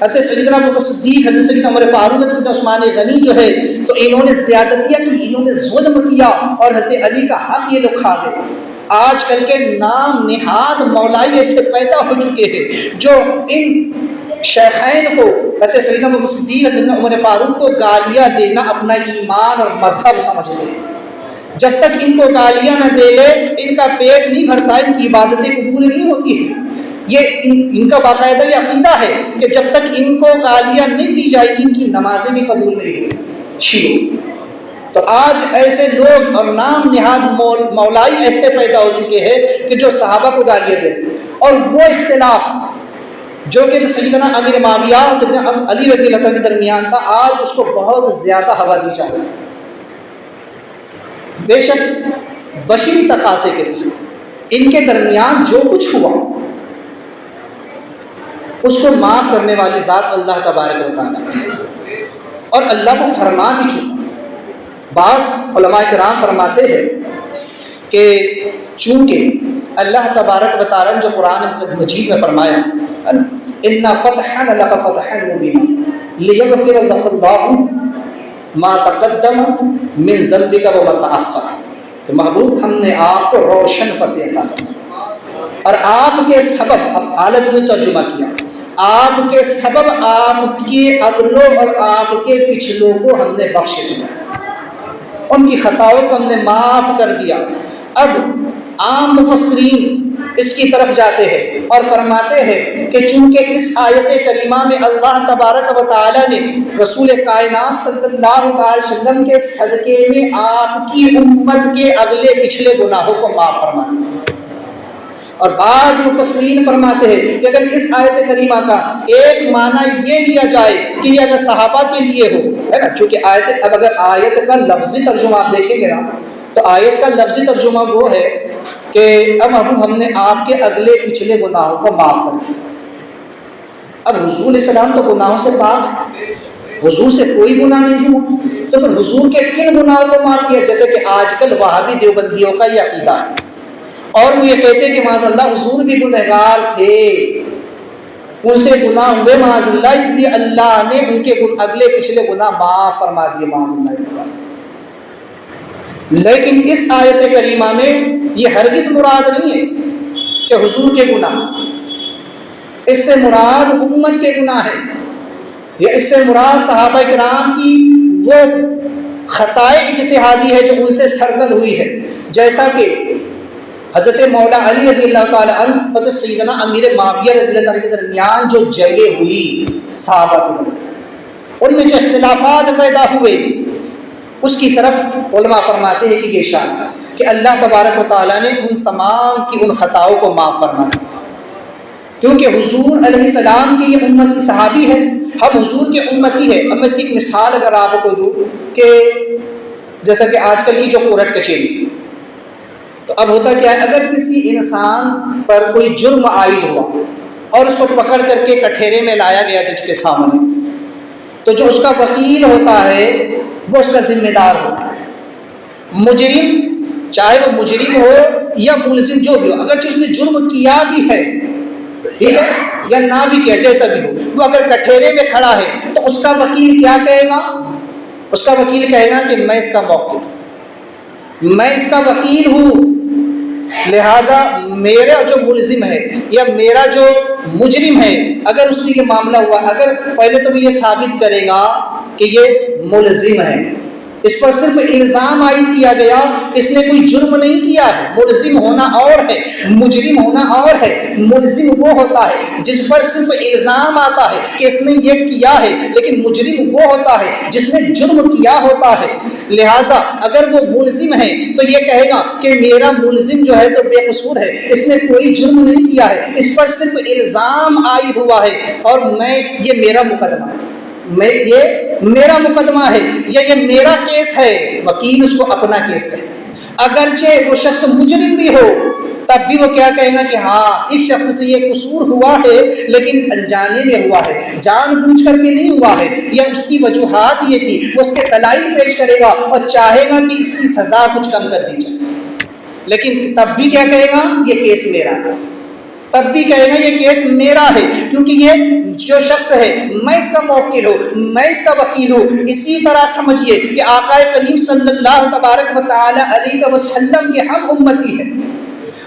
حضرت سیدنا ابوبکر صدیق، حضرت سیدنا عمر فاروق، حضرت عثمان غنی جو ہے تو انہوں نے زیادتیاں کی، انہوں نے ظلم کیا اور حضرت علی کا حق یہ لوگ کھا گئے۔ آج کل کے نام نہاد مولائی ایسے پیدا ہو چکے ہیں جو ان شیخین کو، حضرت سیدنا ابوبکر صدیق، حضرت عمر فاروق کو گالیاں دینا اپنا ایمان اور مذہب سمجھتے ہیں۔ جب تک ان کو گالیاں نہ دے لے ان کا پیٹ نہیں بھرتا، ان کی عبادتیں قبول نہیں ہوتی ہیں۔ یہ ان کا باقاعدہ یہ عقیدہ ہے کہ جب تک ان کو گالیاں نہیں دی جائے گی ان کی نمازیں بھی قبول نہیں ہوگی۔ شیعہ تو آج ایسے لوگ اور نام نہاد مولائی ایسے پیدا ہو چکے ہیں کہ جو صحابہ کو گالیاں دیتے، اور وہ اختلاف جو کہ سیدنا امیر معاویہ اور سیدنا علی رضی اللہ عنہ کے درمیان تھا، آج اس کو بہت زیادہ ہوا دی جا رہی ہے۔ بے شک بشری تقاضے کے تحت ان کے درمیان جو کچھ ہوا اس کو معاف کرنے والی ذات اللہ تبارک و تعالیٰ ہے، اور اللہ کو فرما بھی چکا۔ بعض علماء کرام فرماتے ہیں کہ چونکہ اللہ تبارک و تعالیٰ نے جو قرآن مجید میں فرمایا اِنَّا فَتَحْنَا لَكَ فَتْحًا مُبِينًا لِيَغْفِرَ لَكَ اللَّهُ مَا تَقَدَّمَ مِن ذَنبِكَ وَمَا تَأَخَّرَ، کہ محبوب ہم نے آپ کو روشن فتح عطا فرمایا اور آپ کے سبب، اب اعلیٰ نے ترجمہ کیا، آپ کے سبب آپ کے اگلوں اور آپ کے پچھلوں کو ہم نے بخش دیا، ان کی خطاؤں کو ہم نے معاف کر دیا۔ اب عام مفسرین اس کی طرف جاتے ہیں اور فرماتے ہیں کہ چونکہ اس آیت کریمہ میں اللہ تبارک و تعالی نے رسول کائنات صلی اللہ علیہ وسلم کے صدقے میں آپ کی امت کے اگلے پچھلے گناہوں کو معاف فرما دیا، اور بعض مفسرین فرماتے ہیں کہ اگر اس آیت کریمہ کا ایک معنی یہ لیا جائے کہ یہ اگر صحابہ کے لیے ہو، ہے نا، چونکہ اگر آیت کا لفظی ترجمہ آپ دیکھیں گے نا تو آیت کا لفظی ترجمہ وہ ہے کہ اب ہم نے آپ کے اگلے پچھلے گناہوں کو معاف کر دیا۔ اب حضور علیہ السلام تو گناہوں سے پاک ہے، حضور سے کوئی گناہ نہیں ہوا، تو پھر حضور کے کن گناہوں کو معاف کیا؟ جیسے کہ آج کل وہابی دیوبندیوں کا یہ عقیدہ ہے، اور وہ یہ کہتے ہیں کہ معاذ اللہ حضور بھی گنہگار تھے، ان سے گناہ ہوئے معاذ اللہ، اس لیے اللہ نے ان کے اگلے پچھلے گناہ معاف فرما دیے معاذ اللہ۔ لیکن اس آیت کریمہ میں یہ ہرگز مراد نہیں ہے کہ حضور کے گناہ، اس سے مراد امت کے گناہ ہے، یا اس سے مراد صحابہ کرام کی وہ خطائے اجتہادی ہے جو ان سے سرزد ہوئی ہے، جیسا کہ حضرت مولا علی رضی اللہ تعالیٰ عنہ اور سیدنا امیر معاویہ رضی اللہ تعالیٰ کے درمیان جو جنگیں ہوئی صحابہ کے درمیان، ان میں جو اختلافات پیدا ہوئے اس کی طرف علماء فرماتے ہیں کہ یہ شان ہے کہ اللہ تبارک و تعالیٰ نے ان تمام کی ان خطاؤں کو معاف فرما دیا، کیونکہ حضور علیہ السلام کی یہ امتی صحابی ہے، ہم حضور کے امتی ہے۔ اب میں اس کی ایک مثال اگر آپ کو دوں کہ جیسا کہ آج کل کی جو کورٹ کچہری، تو اب ہوتا کیا ہے، اگر کسی انسان پر کوئی جرم عائد ہوا اور اس کو پکڑ کر کے کٹہرے میں لایا گیا جج کے سامنے، تو جو اس کا وکیل ہوتا ہے وہ اس کا ذمہ دار ہوتا ہے۔ مجرم، چاہے وہ مجرم ہو یا ملزم جو بھی ہو، اگر اس نے جرم کیا بھی ہے، ٹھیک ہے، یا نہ بھی کیا، جیسا بھی ہو، وہ اگر کٹہرے میں کھڑا ہے تو اس کا وکیل کیا کہے گا؟ اس کا وکیل کہے گا کہ میں اس کا موکل، میں اس کا وکیل ہوں، لہٰذا میرا جو ملزم ہے یا میرا جو مجرم ہے، اگر اس سے یہ معاملہ ہوا، اگر پہلے تو وہ یہ ثابت کرے گا کہ یہ ملزم ہے، اس پر صرف الزام عائد کیا گیا، اس نے کوئی جرم نہیں کیا ہے۔ ملزم ہونا اور ہے، مجرم ہونا اور ہے۔ ملزم وہ ہوتا ہے جس پر صرف الزام آتا ہے کہ اس نے یہ کیا ہے، لیکن مجرم وہ ہوتا ہے جس نے جرم کیا ہوتا ہے۔ لہٰذا اگر وہ ملزم ہے تو یہ کہے گا کہ میرا ملزم جو ہے تو بے قصور ہے، اس نے کوئی جرم نہیں کیا ہے، اس پر صرف الزام عائد ہوا ہے اور یہ میرا مقدمہ ہے، یہ میرا مقدمہ ہے یا یہ میرا کیس ہے۔ وکیل اس کو اپنا کیس کہے، اگرچہ وہ شخص مجرم بھی ہو تب بھی وہ کیا کہے گا کہ ہاں اس شخص سے یہ قصور ہوا ہے لیکن انجانے میں ہوا ہے، جان بوجھ کر کے نہیں ہوا ہے، یا اس کی وجوہات یہ تھی، وہ اس کے دلائل پیش کرے گا اور چاہے گا کہ اس کی سزا کچھ کم کر دی جائے، لیکن تب بھی کیا کہے گا یہ کیس میرا ہے، تب بھی کہے گا یہ کیس میرا ہے، کیونکہ یہ جو شخص ہے میں اس کا موکل ہوں، میں اس کا وکیل ہوں۔ اسی طرح سمجھیے کہ آقا کریم صلی اللہ تبارک و تعالی علیہ وسلم کے ہم امتی ہیں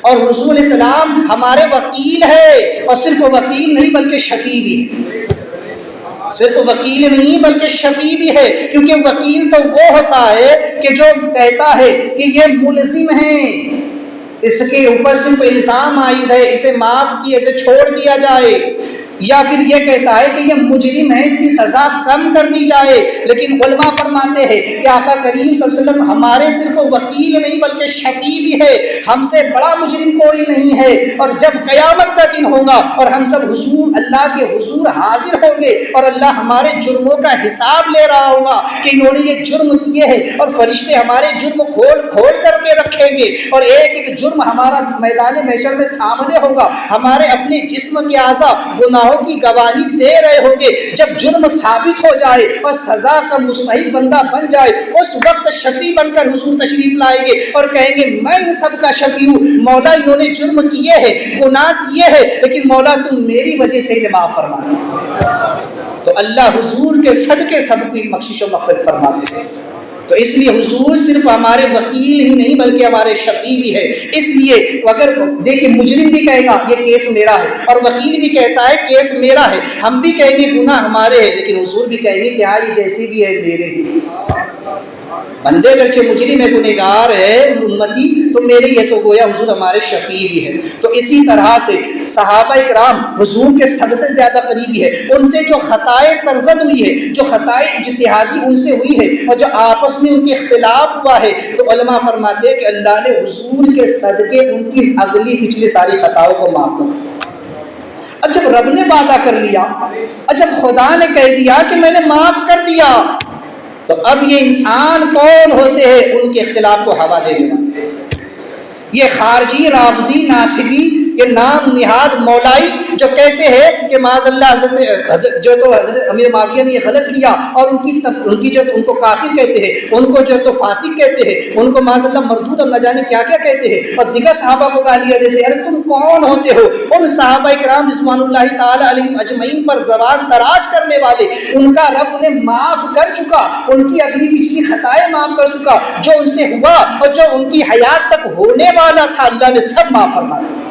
اور حضور علیہ السلام ہمارے وکیل ہے، اور صرف وکیل نہیں بلکہ شفیع بھی ہے، صرف وکیل نہیں بلکہ شفیع بھی ہے، کیونکہ وکیل تو وہ ہوتا ہے کہ جو کہتا ہے کہ یہ ملزم ہے، اس کے اوپر صرف الزام عائد ہے، اسے معاف کیے، اسے چھوڑ دیا جائے، یا پھر یہ کہتا ہے کہ یہ مجرم ہے، اس کی سزا کم کر دی جائے۔ لیکن علماء فرماتے ہیں کہ آقا کریم صلی اللہ علیہ وسلم ہمارے صرف وکیل نہیں بلکہ شفیع بھی ہے، ہم سے بڑا مجرم کوئی نہیں ہے، اور جب قیامت کا دن ہوگا اور ہم سب حضور اللہ کے حضور حاضر ہوں گے اور اللہ ہمارے جرموں کا حساب لے رہا ہوگا کہ انہوں نے یہ جرم کیے ہیں، اور فرشتے ہمارے جرم کھول کھول کر کے رکھیں گے، اور ایک ایک جرم ہمارا میدان محشر میں سامنے ہوگا، ہمارے اپنے جسم کے اعضاء گناہوں کی گواہی دے رہے ہوں گے۔ جب جرم ثابت ہو جائے اور سزا کا مستحق بندہ بن جائے، اس وقت شفیع بن کر حضور تشریف لائیں گے اور کہیں گے میں ان سب کا شفیع ہوں، مولا انہوں نے جرم کیے ہیں، گناہ کیے ہیں، لیکن مولا تم میری وجہ سے انہیں معاف فرما۔ تو اللہ حضور کے صدقے سب کی بخشش و مغفرت فرماتے ہیں۔ تو اس لیے حضور صرف ہمارے وکیل ہی نہیں بلکہ ہمارے شفیع بھی ہے۔ اس لیے اگر دیکھیں مجرم بھی کہے گا یہ کیس میرا ہے، اور وکیل بھی کہتا ہے کیس میرا ہے، ہم بھی کہیں گے گناہ ہمارے ہیں، لیکن حضور بھی کہیں گے کہ ہاں یہ جیسی بھی ہے میرے ہی بندے، اگرچہ مجرم ہے، گنہگار ہے، امتی تو میرے ہی ہے، تو گویا حضور ہمارے شفیع بھی ہے۔ تو اسی طرح سے صحابہ کرام حضور کے سب سے زیادہ قریبی ہے، ان سے جو خطائیں سرزد ہوئی ہے، جو خطائیں اجتہادی ان سے ہوئی ہے، اور جو آپس میں ان کے اختلاف ہوا ہے، تو علماء فرماتے ہیں کہ اللہ نے حضور کے صدقے ان کی اگلی پچھلی ساری خطاؤں کو معاف کر دیا۔ اب جب رب نے وعدہ کر لیا، اور جب خدا نے کہہ دیا کہ میں نے معاف کر دیا، تو اب یہ انسان کون ہوتے ہیں ان کے اختلاف کو ہوا دینے والے؟ یہ خارجی، رافضی، ناصبی، یہ نام نہاد مولائی جو کہتے ہیں کہ معاذ اللہ حضرت امیر معاویہ نے یہ غلط کیا، اور ان کی جو ان کو کافر کہتے ہیں، ان کو جو تو فاسق کہتے ہیں، ان کو معاذ اللہ مردود اور نہ جانے کیا کیا کہتے ہیں، اور دیگر صحابہ کو گالیاں دیتے ہیں۔ ارے تم کون ہوتے ہو ان صحابہ کرام رضوان اللہ تعالی علیہم اجمعین پر زبان دراز کرنے والے؟ ان کا رب انہیں معاف کر چکا، ان کی اگلی پچھلی خطائیں معاف کر چکا، جو ان سے ہوا اور جو ان کی حیات تک ہونے والا تھا اللہ نے سب معاف فرما دیا۔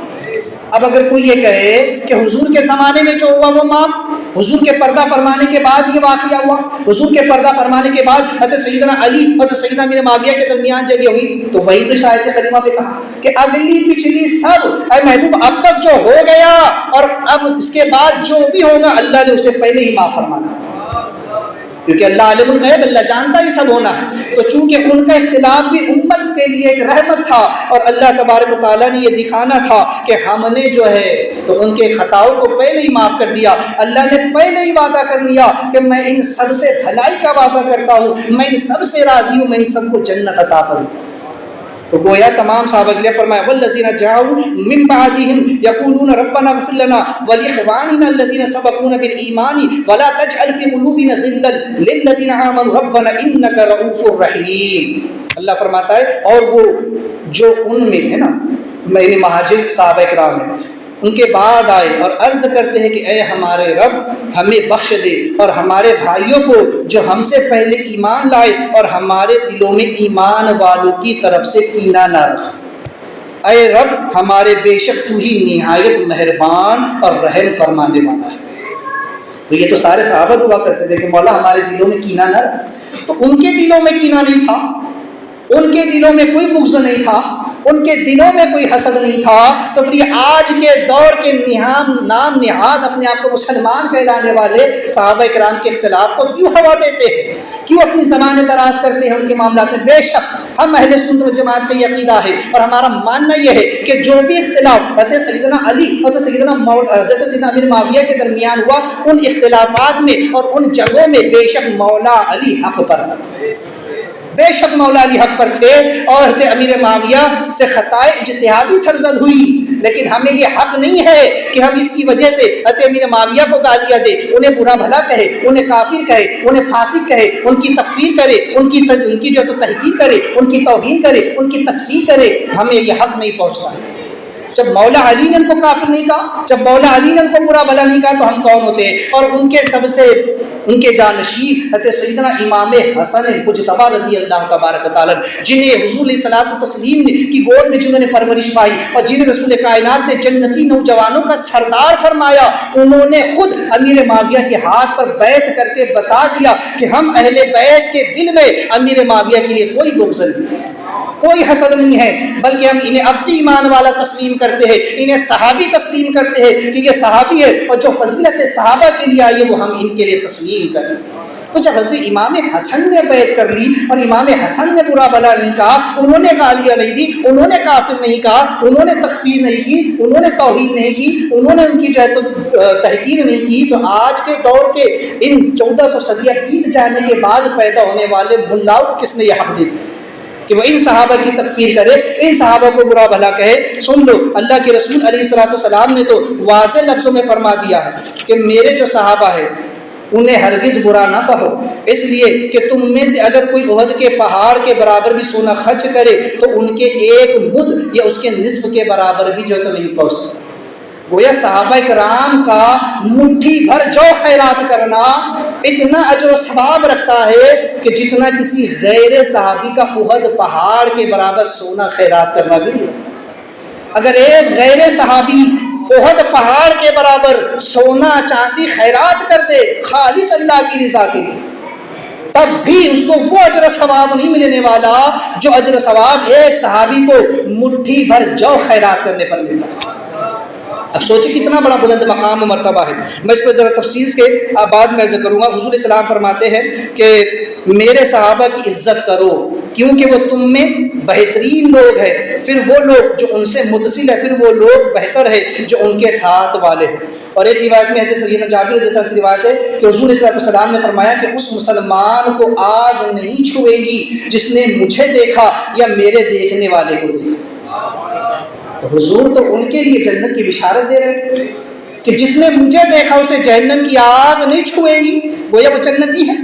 اب اگر کوئی یہ کہے کہ حضور کے زمانے میں جو ہوا وہ معاف، حضور کے پردہ فرمانے کے بعد یہ واقعہ ہوا، حضور کے پردہ فرمانے کے بعد حضرت سیدنا علی اور سیدنا امیر معاویہ کے درمیان جنگ ہوئی، تو وہی تو اس آیت کریمہ میں کہا کہ اگلی پچھلی سب، اے محبوب اب تک جو ہو گیا اور اب اس کے بعد جو بھی ہوگا اللہ نے اسے پہلے ہی معاف فرمانا، کیونکہ اللہ عالم الغیب، اللہ جانتا ہی سب ہونا ہے۔ تو چونکہ ان کا اختلاف بھی امت کے لیے ایک رحمت تھا، اور اللہ تبارک و تعالیٰ نے یہ دکھانا تھا کہ ہم نے جو ہے تو ان کے خطاؤں کو پہلے ہی معاف کر دیا۔ اللہ نے پہلے ہی وعدہ کر لیا کہ میں ان سب سے بھلائی کا وعدہ کرتا ہوں، میں ان سب سے راضی ہوں، میں ان سب کو جنت عطا کروں۔ تو گویا تمام صحابہ کے لیے فرمایا والذین جاؤوا من بعدهم یقولون ربنا اغفر لنا ولاخواننا الذین سبقونا بالایمان ولا تجعل في قلوبنا غلا للذین آمنوا ربنا انک رؤوف رحیم۔ اللہ فرماتا ہے اور وہ جو ان میں ہے نا، میں مہاجر صحابہ کرام ہیں، ان کے بعد آئے اور عرض کرتے ہیں کہ اے ہمارے رب ہمیں بخش دے، اور ہمارے بھائیوں کو جو ہم سے پہلے ایمان لائے اور ہمارے دلوں میں ایمان والوں کی طرف سے کینہ نہ رکھ۔ اے رب ہمارے بے شک تو ہی نہایت مہربان اور رحم فرمانے والا ہے۔ تو یہ تو سارے صحابہ دعا کرتے تھے کہ مولا ہمارے دلوں میں کینہ نہ رکھ، تو ان کے دلوں میں کینہ نہیں تھا، ان کے دلوں میں کوئی بغض نہیں تھا، ان کے دلوں میں کوئی حسد نہیں تھا، تو پھر یہ آج کے دور کے نام نہاد اپنے آپ کو مسلمان کہلانے والے صحابہ کرام کے اختلاف کو کیوں ہوا دیتے ہیں، کیوں اپنی زبانیں دراز کرتے ہیں ان کے معاملات میں؟ بے شک ہم اہل سنت و جماعت کا یہ عقیدہ ہے اور ہمارا ماننا یہ ہے کہ جو بھی اختلاف حضرت سیدنا علی اور حضرت سیدنا امیر معاویہ کے درمیان ہوا، ان اختلافات میں اور ان جگہوں میں بے شک مولا علی حق پر تھے، بے شک مولا علی حق پر تھے، اور حضرت امیر معاویہ سے خطائے اجتہادی سرزد ہوئی، لیکن ہمیں یہ حق نہیں ہے کہ ہم اس کی وجہ سے حضرت امیر معاویہ کو گالیاں دیں، انہیں برا بھلا کہے، انہیں کافر کہے، انہیں فاسق کہے، ان کی تکفیر کرے، ان کی جو ہے تو تحقیر کرے، ان کی توہین کرے، ان کی تصفیہ کرے، ہمیں یہ حق نہیں پہنچتا ہے۔ جب مولا علی نے ان کو کافر نہیں کہا، جب مولا علی نے ان کو برا بھلا نہیں کہا، تو ہم کون ہوتے ہیں؟ اور ان کے سب سے ان کے جانشین حضرت سیدنا امام حسن مجتبی رضی اللہ تبارک تعالیٰ، جنہیں حضور علیہ الصلوۃ والتسلیم کی گود میں جنہوں نے پرورش پائی اور جنہیں رسول کائنات نے جنتی نوجوانوں کا سردار فرمایا، انہوں نے خود امیر معاویہ کے ہاتھ پر بیعت کر کے بتا دیا کہ ہم اہل بیت کے دل میں امیر معاویہ کے لیے کوئی بغض نہیں ہے، کوئی حسد نہیں ہے، بلکہ ہم انہیں اپنی ایمان والا تسلیم کرتے ہیں، انہیں صحابی تسلیم کرتے ہیں کہ یہ صحابی ہے، اور جو فضیلت صحابہ کے لیے آئی ہے وہ ہم ان کے لیے تسلیم کرتے ہیں۔ تو جب حضرت امام حسن نے بیعت کر لی اور امام حسن نے برا بھلا نہیں کہا، انہوں نے گالیاں نہیں دی، انہوں نے کافر نہیں کہا، انہوں نے تکفیر نہیں کی، انہوں نے توہین نہیں کی، انہوں نے ان کی جو ہے تو تحقیر نہیں کی، تو آج کے دور کے ان 1400 صدیاں بیت جانے کے بعد پیدا ہونے والے ملاؤں کو کس نے یہ حق دے دیا کہ وہ ان صحابہ کی تکفیر کرے، ان صحابہ کو برا بھلا کہے؟ سن لو، اللہ کے رسول علیہ الصلوۃ والسلام نے تو واضح لفظوں میں فرما دیا ہے کہ میرے جو صحابہ ہیں انہیں ہرگز برا نہ کہو، اس لیے کہ تم میں سے اگر کوئی احد کے پہاڑ کے برابر بھی سونا خرچ کرے تو ان کے ایک مد یا اس کے نصف کے برابر بھی جو ہے تو نہیں پہنچ سکتا۔ گویا صحابہ کرام کا مٹھی بھر جو خیرات کرنا اتنا اجر و ثواب رکھتا ہے کہ جتنا کسی غیر صحابی کا احد پہاڑ کے برابر سونا خیرات کرنا بھی نہیں۔ اگر ایک غیر صحابی احد پہاڑ کے برابر سونا چاندی خیرات کر دے خالص اللہ کی رضا کے لیے، تب بھی اس کو وہ اجر و ثواب نہیں ملنے والا جو اجر و ثواب ایک صحابی کو مٹھی بھر جو خیرات کرنے پر ملتا ہے۔ اب سوچیں کتنا بڑا بلند مقام و مرتبہ ہے۔ میں اس پر ذرا تفصیل کے بعد میں عرض کروں گا۔ حضور السلام فرماتے ہیں کہ میرے صحابہ کی عزت کرو کیونکہ وہ تم میں بہترین لوگ ہیں، پھر وہ لوگ جو ان سے متصل ہے، پھر وہ لوگ بہتر ہے جو ان کے ساتھ والے ہیں۔ اور ایک روایت میں حضرت سیدنا جابر رضی اللہ عنہ سے روایت ہے کہ حضور صلی اللہ علیہ وسلم نے فرمایا کہ اس مسلمان کو آگ نہیں چھوئے گی جس نے مجھے دیکھا یا میرے دیکھنے والے کو دیکھا۔ تو حضور تو ان کے لیے جنت کی بشارت دے رہے ہیں کہ جس نے مجھے دیکھا اسے جہنم کی آگ نہیں چھوئے گی، گویا وہ جنتی ہے۔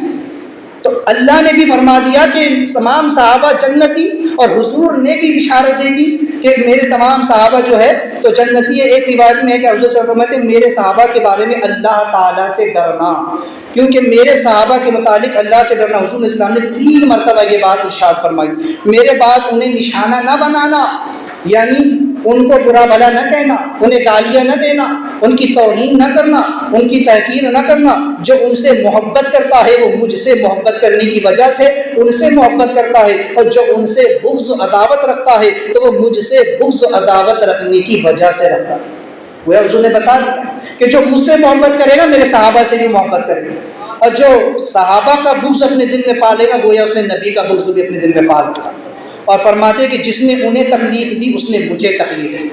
تو اللہ نے بھی فرما دیا کہ تمام صحابہ جنتی، اور حضور نے بھی بشارت دے دی کہ میرے تمام صحابہ جو ہے تو جنتی ہے۔ ایک روایت میں ہے کہ حضور صلی اللہ علیہ وسلم فرماتے ہیں میرے صحابہ کے بارے میں اللہ تعالیٰ سے ڈرنا، کیونکہ میرے صحابہ کے متعلق اللہ سے ڈرنا، حضور اسلام نے 3 مرتبہ یہ بات ارشاد فرمائی۔ میرے بعد انہیں نشانہ نہ بنانا، یعنی ان کو برا بھلا نہ کہنا، انہیں گالیاں نہ دینا، ان کی توہین نہ کرنا، ان کی تحقیر نہ کرنا۔ جو ان سے محبت کرتا ہے وہ مجھ سے محبت کرنے کی وجہ سے ان سے محبت کرتا ہے، اور جو ان سے بغض و عداوت رکھتا ہے تو وہ مجھ سے بغض و عداوت رکھنے کی وجہ سے رکھتا ہے۔ وہ حضور نے بتا دیا کہ جو مجھ سے محبت کرے گا میرے صحابہ سے بھی محبت کرے گا، اور جو صحابہ کا بغض اپنے دل میں پالے گا گویا اس نے نبی کا بغض بھی اپنے دل میں پال لیا۔ اور فرماتے کہ جس نے انہیں تکلیف دی اس نے مجھے تکلیف دی،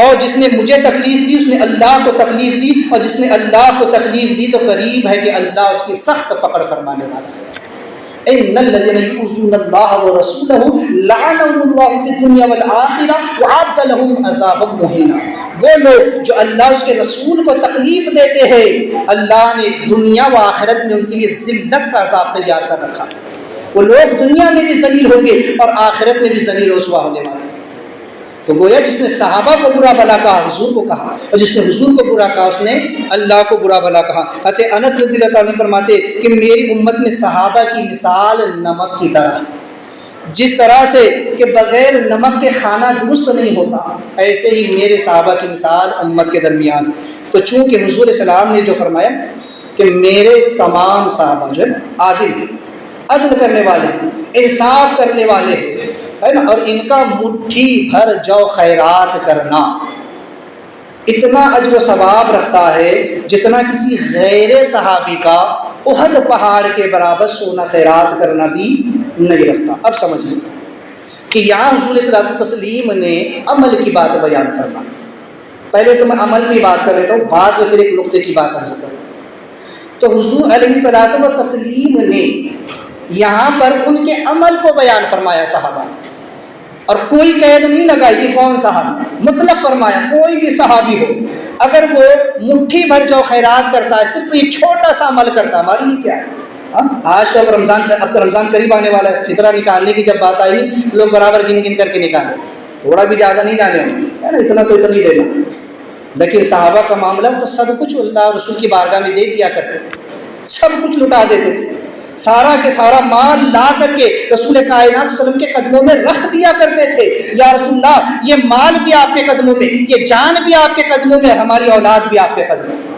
اور جس نے مجھے تکلیف دی اس نے اللہ کو تکلیف دی، اور جس نے اللہ کو تکلیف دی تو قریب ہے کہ اللہ اس کی سخت پکڑ فرمانے والا ہے۔ ان الذين يؤذون الله ورسوله لعنهم الله في الدنيا والاخره وعد لهم عذابا مهينا۔ وہ لوگ جو اللہ اس کے رسول کو تکلیف دیتے ہیں اللہ نے دنیا و آخرت میں ان کے لیے ذلت کا عذاب تیار کر رکھا ہے۔ وہ لوگ دنیا میں بھی ذلیل ہوں گے اور آخرت میں بھی ذلیل و رسوا ہونے والے ہیں۔ تو گویا جس نے صحابہ کو برا بھلا کہا حضور کو کہا، اور جس نے حضور کو برا کہا اس نے اللہ کو برا بھلا کہا۔ حضرت انس رضی اللہ تعالیٰ عنہ فرماتے کہ میری امت میں صحابہ کی مثال نمک کی طرح، جس طرح سے کہ بغیر نمک کے کھانا درست نہیں ہوتا، ایسے ہی میرے صحابہ کی مثال امت کے درمیان۔ تو تو چونکہ حضور السلام نے جو فرمایا کہ میرے تمام صحابہ جو ہے عدل کرنے والے، انصاف کرنے والے ہے نا، اور ان کا مٹھی بھر جو خیرات کرنا اتنا اجر و ثواب رکھتا ہے جتنا کسی غیر صحابی کا احد پہاڑ کے برابر سونا خیرات کرنا بھی نہیں رکھتا۔ اب سمجھ لیں کہ یہاں حضور صلی اللہ علیہ وسلم نے عمل کی بات بیان فرما۔ پہلے تو میں عمل کی بات کر لیتا ہوں، بعد میں پھر ایک نقطے کی بات عرض کروں۔ تو حضور علیہ الصلوۃ والتسلیم نے یہاں پر ان کے عمل کو بیان فرمایا صحابہ، اور کوئی قید نہیں لگائی کہ کون صحابی، مطلق فرمایا کوئی بھی صحابی ہو اگر وہ مٹھی بھر جو خیرات کرتا ہے، صرف یہ چھوٹا سا عمل کرتا ہے، ہمارے لیے کیا ہے؟ آج تو اب رمضان قریب آنے والا ہے، فطرہ نکالنے کی جب بات آئی لوگ برابر گن گن کر کے نکالے، تھوڑا بھی زیادہ نہیں جانے ہے نا، اتنا تو اتنا ہی دینا۔ لیکن صحابہ کا معاملہ تو سب کچھ اللہ رسول کی بارگاہ میں دے دیا کرتے تھے، سب کچھ لٹا دیتے تھے، سارا کے سارا مال لا کر کے رسول کائنات صلی اللہ علیہ وسلم کے قدموں میں رکھ دیا کرتے تھے۔ یا رسول اللہ یہ مال بھی آپ کے قدموں میں، یہ جان بھی آپ کے قدموں میں، ہماری اولاد بھی آپ کے قدموں میں۔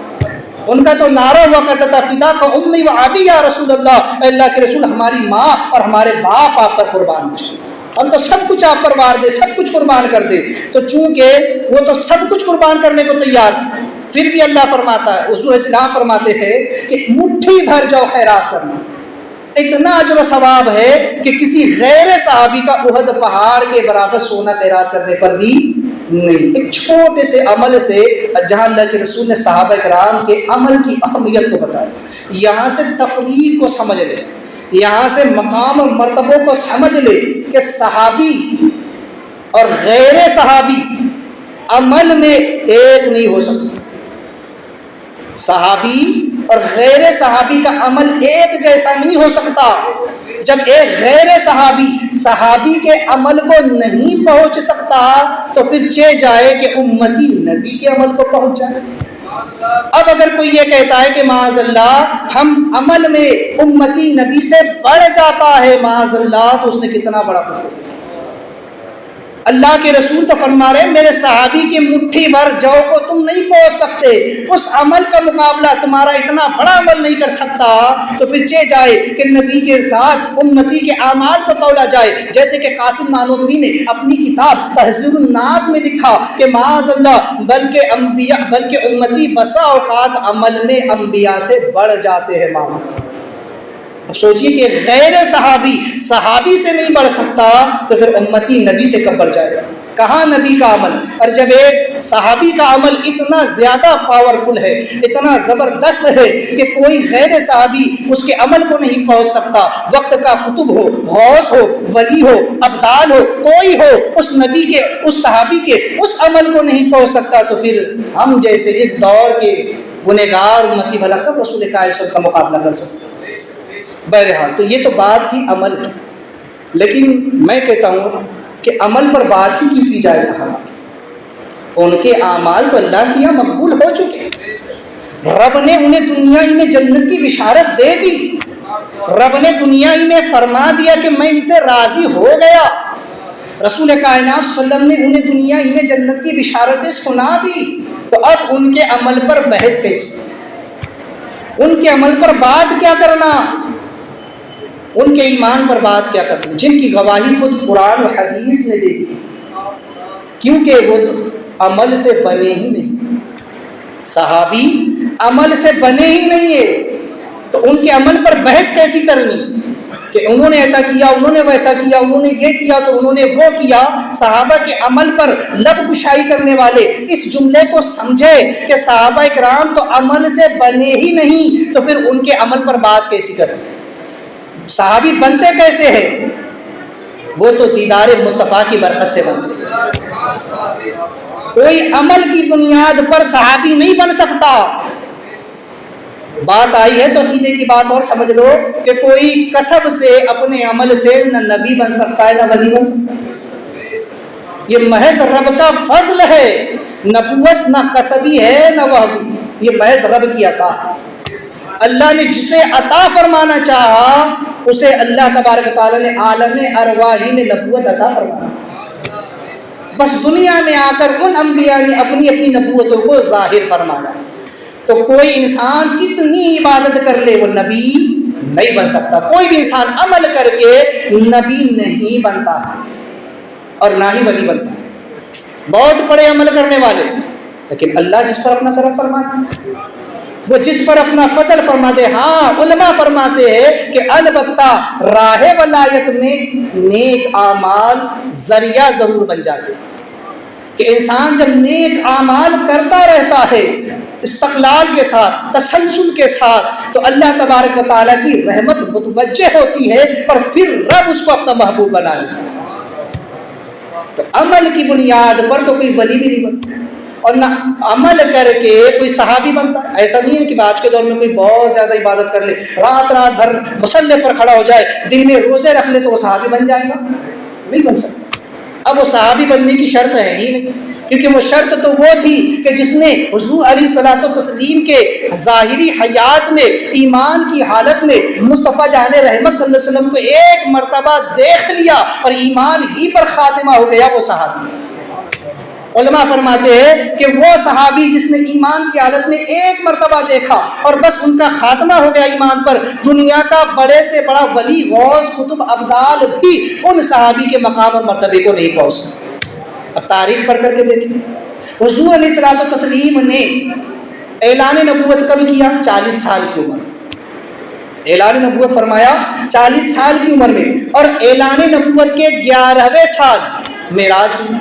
ان کا تو نعرہ ہوا کرتا تھا فدا کا امی و ابی یا رسول اللہ، اللہ کے رسول ہماری ماں اور ہمارے باپ آپ پر قربان ہو جائیں، ہم تو سب کچھ آپ پر وار دے، سب کچھ قربان کر دے۔ تو چونکہ وہ تو سب کچھ قربان کرنے کو تیار تھے، پھر بھی اللہ فرماتا ہے، حضور السلام فرماتے ہیں کہ مٹھی بھر جاؤ خیرات کرنا، اتنا اجر و ثواب ہے کہ کسی غیر صحابی کا احد پہاڑ کے برابر سونا خیرات کرنے پر بھی نہیں۔ ایک چھوٹے سے عمل سے جہاں اللہ کے رسول نے صحابہ کرام کے عمل کی اہمیت کو بتایا، یہاں سے تفریق کو سمجھ لے، یہاں سے مقام اور مرتبوں کو سمجھ لے کہ صحابی اور غیر صحابی عمل میں ایک نہیں ہو سکتا، صحابی اور غیر صحابی کا عمل ایک جیسا نہیں ہو سکتا۔ جب ایک غیر صحابی کے عمل کو نہیں پہنچ سکتا تو پھر چہ جائے کہ امتی نبی کے عمل کو پہنچ جائے۔ اب اگر کوئی یہ کہتا ہے کہ معاذ اللہ ہم عمل میں امتی نبی سے بڑھ جاتا ہے معاذ اللہ، تو اس نے کتنا بڑا کفر کیا۔ اللہ کے رسول تو فرما رہے میرے صحابی کی مٹھی بھر جو کو تم نہیں پہنچ سکتے، اس عمل کا مقابلہ تمہارا اتنا بڑا عمل نہیں کر سکتا، تو پھر چہ جائے کہ نبی کے ساتھ امتی کے اعمال کو تولا جائے۔ جیسے کہ قاسم نانوتوی نے اپنی کتاب تہذیب الناس میں لکھا کہ معاذ اللہ بلکہ امتی بسا اوقات عمل میں انبیاء سے بڑھ جاتے ہیں معاذ اللہ۔ اب سوچئے کہ غیر صحابی سے نہیں بڑھ سکتا تو پھر امتی نبی سے کب بڑھ جائے گا؟ کہاں نبی کا عمل؟ اور جب ایک صحابی کا عمل اتنا زیادہ پاورفل ہے، اتنا زبردست ہے کہ کوئی غیر صحابی اس کے عمل کو نہیں پہنچ سکتا، وقت کا قطب ہو، غوث ہو، ولی ہو، ابدال ہو، کوئی ہو، اس نبی کے، اس صحابی کے اس عمل کو نہیں پہنچ سکتا، تو پھر ہم جیسے اس دور کے گنہگار امتی بھلا کب رسول کائنات کا مقابلہ کر سکتے؟ بہرحال تو یہ تو بات تھی عمل کی، لیکن میں کہتا ہوں کہ عمل پر بات ہی کیوں کی جائے صحابہ، ان کے اعمال تو اللہ کے یہاں مقبول ہو چکے، رب نے انہیں دنیا ہی میں جنت کی بشارت دے دی، رب نے دنیا ہی میں فرما دیا کہ میں ان سے راضی ہو گیا، رسول کائنات صلی اللہ علیہ وسلم نے انہیں دنیا ہی میں جنت کی بشارتیں سنا دی، تو اب ان کے عمل پر بحث کیسے، ان کے عمل پر بات کیا کرنا، ان کے ایمان پر بات کیا کرنا، جن کی گواہی خود قرآن و حدیث نے دے دی، کیونکہ وہ عمل سے بنے ہی نہیں، صحابی عمل سے بنے ہی نہیں ہے، تو ان کے عمل پر بحث کیسی کرنی کہ انہوں نے ایسا کیا، انہوں نے ویسا کیا، انہوں نے یہ کیا تو انہوں نے وہ کیا۔ صحابہ کے عمل پر لب کشائی کرنے والے اس جملے کو سمجھے کہ صحابہ کرام تو عمل سے بنے ہی نہیں، تو پھر ان کے عمل پر بات کیسی کریں؟ صحابی بنتے کیسے ہیں؟ وہ تو دیدار مصطفیٰ کی برکت سے بنتے ہیں، کوئی عمل کی بنیاد پر صحابی نہیں بن سکتا۔ بات آئی ہے تو عقیدے کی بات اور سمجھ لو کہ کوئی کسب سے اپنے عمل سے نہ نبی بن سکتا ہے نہ ولی بن سکتا ہے، یہ محض رب کا فضل ہے، نبوت نہ کسبی ہے نہ وہبی، یہ محض رب کی عطا ہے۔ اللہ نے جسے عطا فرمانا چاہا اسے اللہ تبارک تعالیٰ نے عالم ارواحی میں نبوت عطا فرمانا، بس دنیا میں آ کر ان انبیاء نے اپنی اپنی نبوتوں کو ظاہر فرمانا۔ تو کوئی انسان کتنی عبادت کر لے وہ نبی نہیں بن سکتا. کوئی بھی انسان عمل کر کے نبی نہیں بنتا اور نہ ہی ولی بنتا ہے. بہت بڑے عمل کرنے والے، لیکن اللہ جس پر اپنا کرم فرماتا ہے، وہ جس پر اپنا فضل فرماتے ہیں. ہاں علماء فرماتے ہیں کہ البتہ راہ ولایت میں نیک اعمال ذریعہ ضرور بن جاتے ہیں، کہ انسان جب نیک اعمال کرتا رہتا ہے استقلال کے ساتھ، تسلسل کے ساتھ، تو اللہ تبارک و تعالیٰ کی رحمت متوجہ ہوتی ہے اور پھر رب اس کو اپنا محبوب بنا لیتا ہے. تو عمل کی بنیاد پر تو کوئی ولی بھی نہیں بنتا، اور نہ عمل کر کے کوئی صحابی بنتا. ایسا نہیں ہے کہ آج کے دور میں کوئی بہت زیادہ عبادت کر لے، رات بھر مصلی پر کھڑا ہو جائے، دن میں روزے رکھ لے تو وہ صحابی بن جائے گا؟ نہیں بن سکتا. اب وہ صحابی بننے کی شرط ہے ہی نہیں، کیونکہ وہ شرط تو وہ تھی کہ جس نے حضور علیہ الصلوۃ والتسلیم کے ظاہری حیات میں، ایمان کی حالت میں مصطفیٰ جان رحمت صلی اللہ علیہ وسلم کو ایک مرتبہ دیکھ لیا اور ایمان ہی پر خاتمہ ہو گیا، وہ صحابی. علماء فرماتے ہیں کہ وہ صحابی جس نے ایمان کی حالت میں ایک مرتبہ دیکھا اور بس ان کا خاتمہ ہو گیا ایمان پر، دنیا کا بڑے سے بڑا ولی، غوث، قطب، ابدال بھی ان صحابی کے مقام اور مرتبے کو نہیں پہنچ سکتے. اب تاریخ پڑھ کر کے دیکھیں، حضور علیہ الصلوۃ والتسلیم نے اعلان نبوت کب کیا؟ 40 سال کی عمر. اعلان نبوت فرمایا 40 سال کی عمر میں، اور اعلان نبوت کے 11ویں سال معراج ہوئی.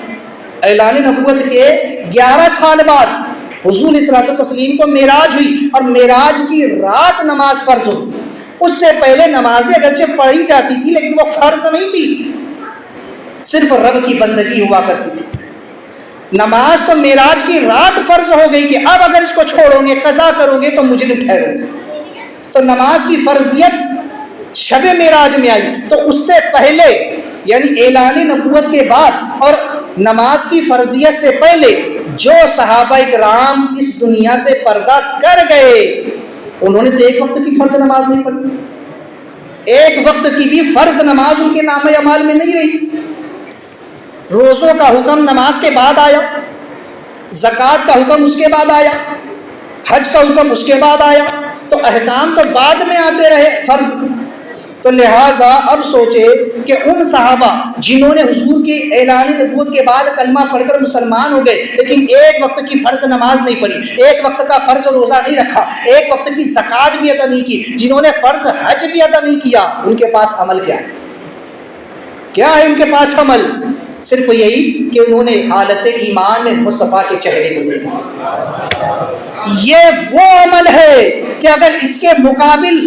اعلان نبوت کے 11 سال بعد حضور علیہ الصلوۃ والتسلیم کو معراج ہوئی، اور معراج کی رات نماز فرض ہوئی. اس سے پہلے نمازیں اگرچہ پڑھی جاتی تھی لیکن وہ فرض نہیں تھی، صرف رب کی بندگی ہوا کرتی تھی. نماز تو معراج کی رات فرض ہو گئی کہ اب اگر اس کو چھوڑو گے، قضا کرو گے تو مجرم ٹھہرو گے. تو نماز کی فرضیت شب معراج میں آئی. تو اس سے پہلے یعنی اعلان نبوت کے بعد اور نماز کی فرضیت سے پہلے جو صحابہ کرام اس دنیا سے پردہ کر گئے، انہوں نے تو ایک وقت کی فرض نماز نہیں پڑھی. ایک وقت کی بھی فرض نماز ان کے نام اعمال میں نہیں رہی. روزوں کا حکم نماز کے بعد آیا، زکوٰۃ کا حکم اس کے بعد آیا، حج کا حکم اس کے بعد آیا. تو احکام تو بعد میں آتے رہے فرض. تو لہٰذا اب سوچے کہ ان صحابہ جنہوں نے حضور کی اعلان نبوت کے بعد کلمہ پڑھ کر مسلمان ہو گئے لیکن ایک وقت کی فرض نماز نہیں پڑھی، ایک وقت کا فرض روزہ نہیں رکھا، ایک وقت کی زکوٰۃ بھی ادا نہیں کی، جنہوں نے فرض حج بھی ادا نہیں کیا، ان کے پاس عمل کیا ہے؟ کیا ہے ان کے پاس عمل؟ صرف یہی کہ انہوں نے حالت ایمان میں مصطفیٰ کے چہرے کو دیکھا. یہ وہ عمل ہے کہ اگر اس کے مقابل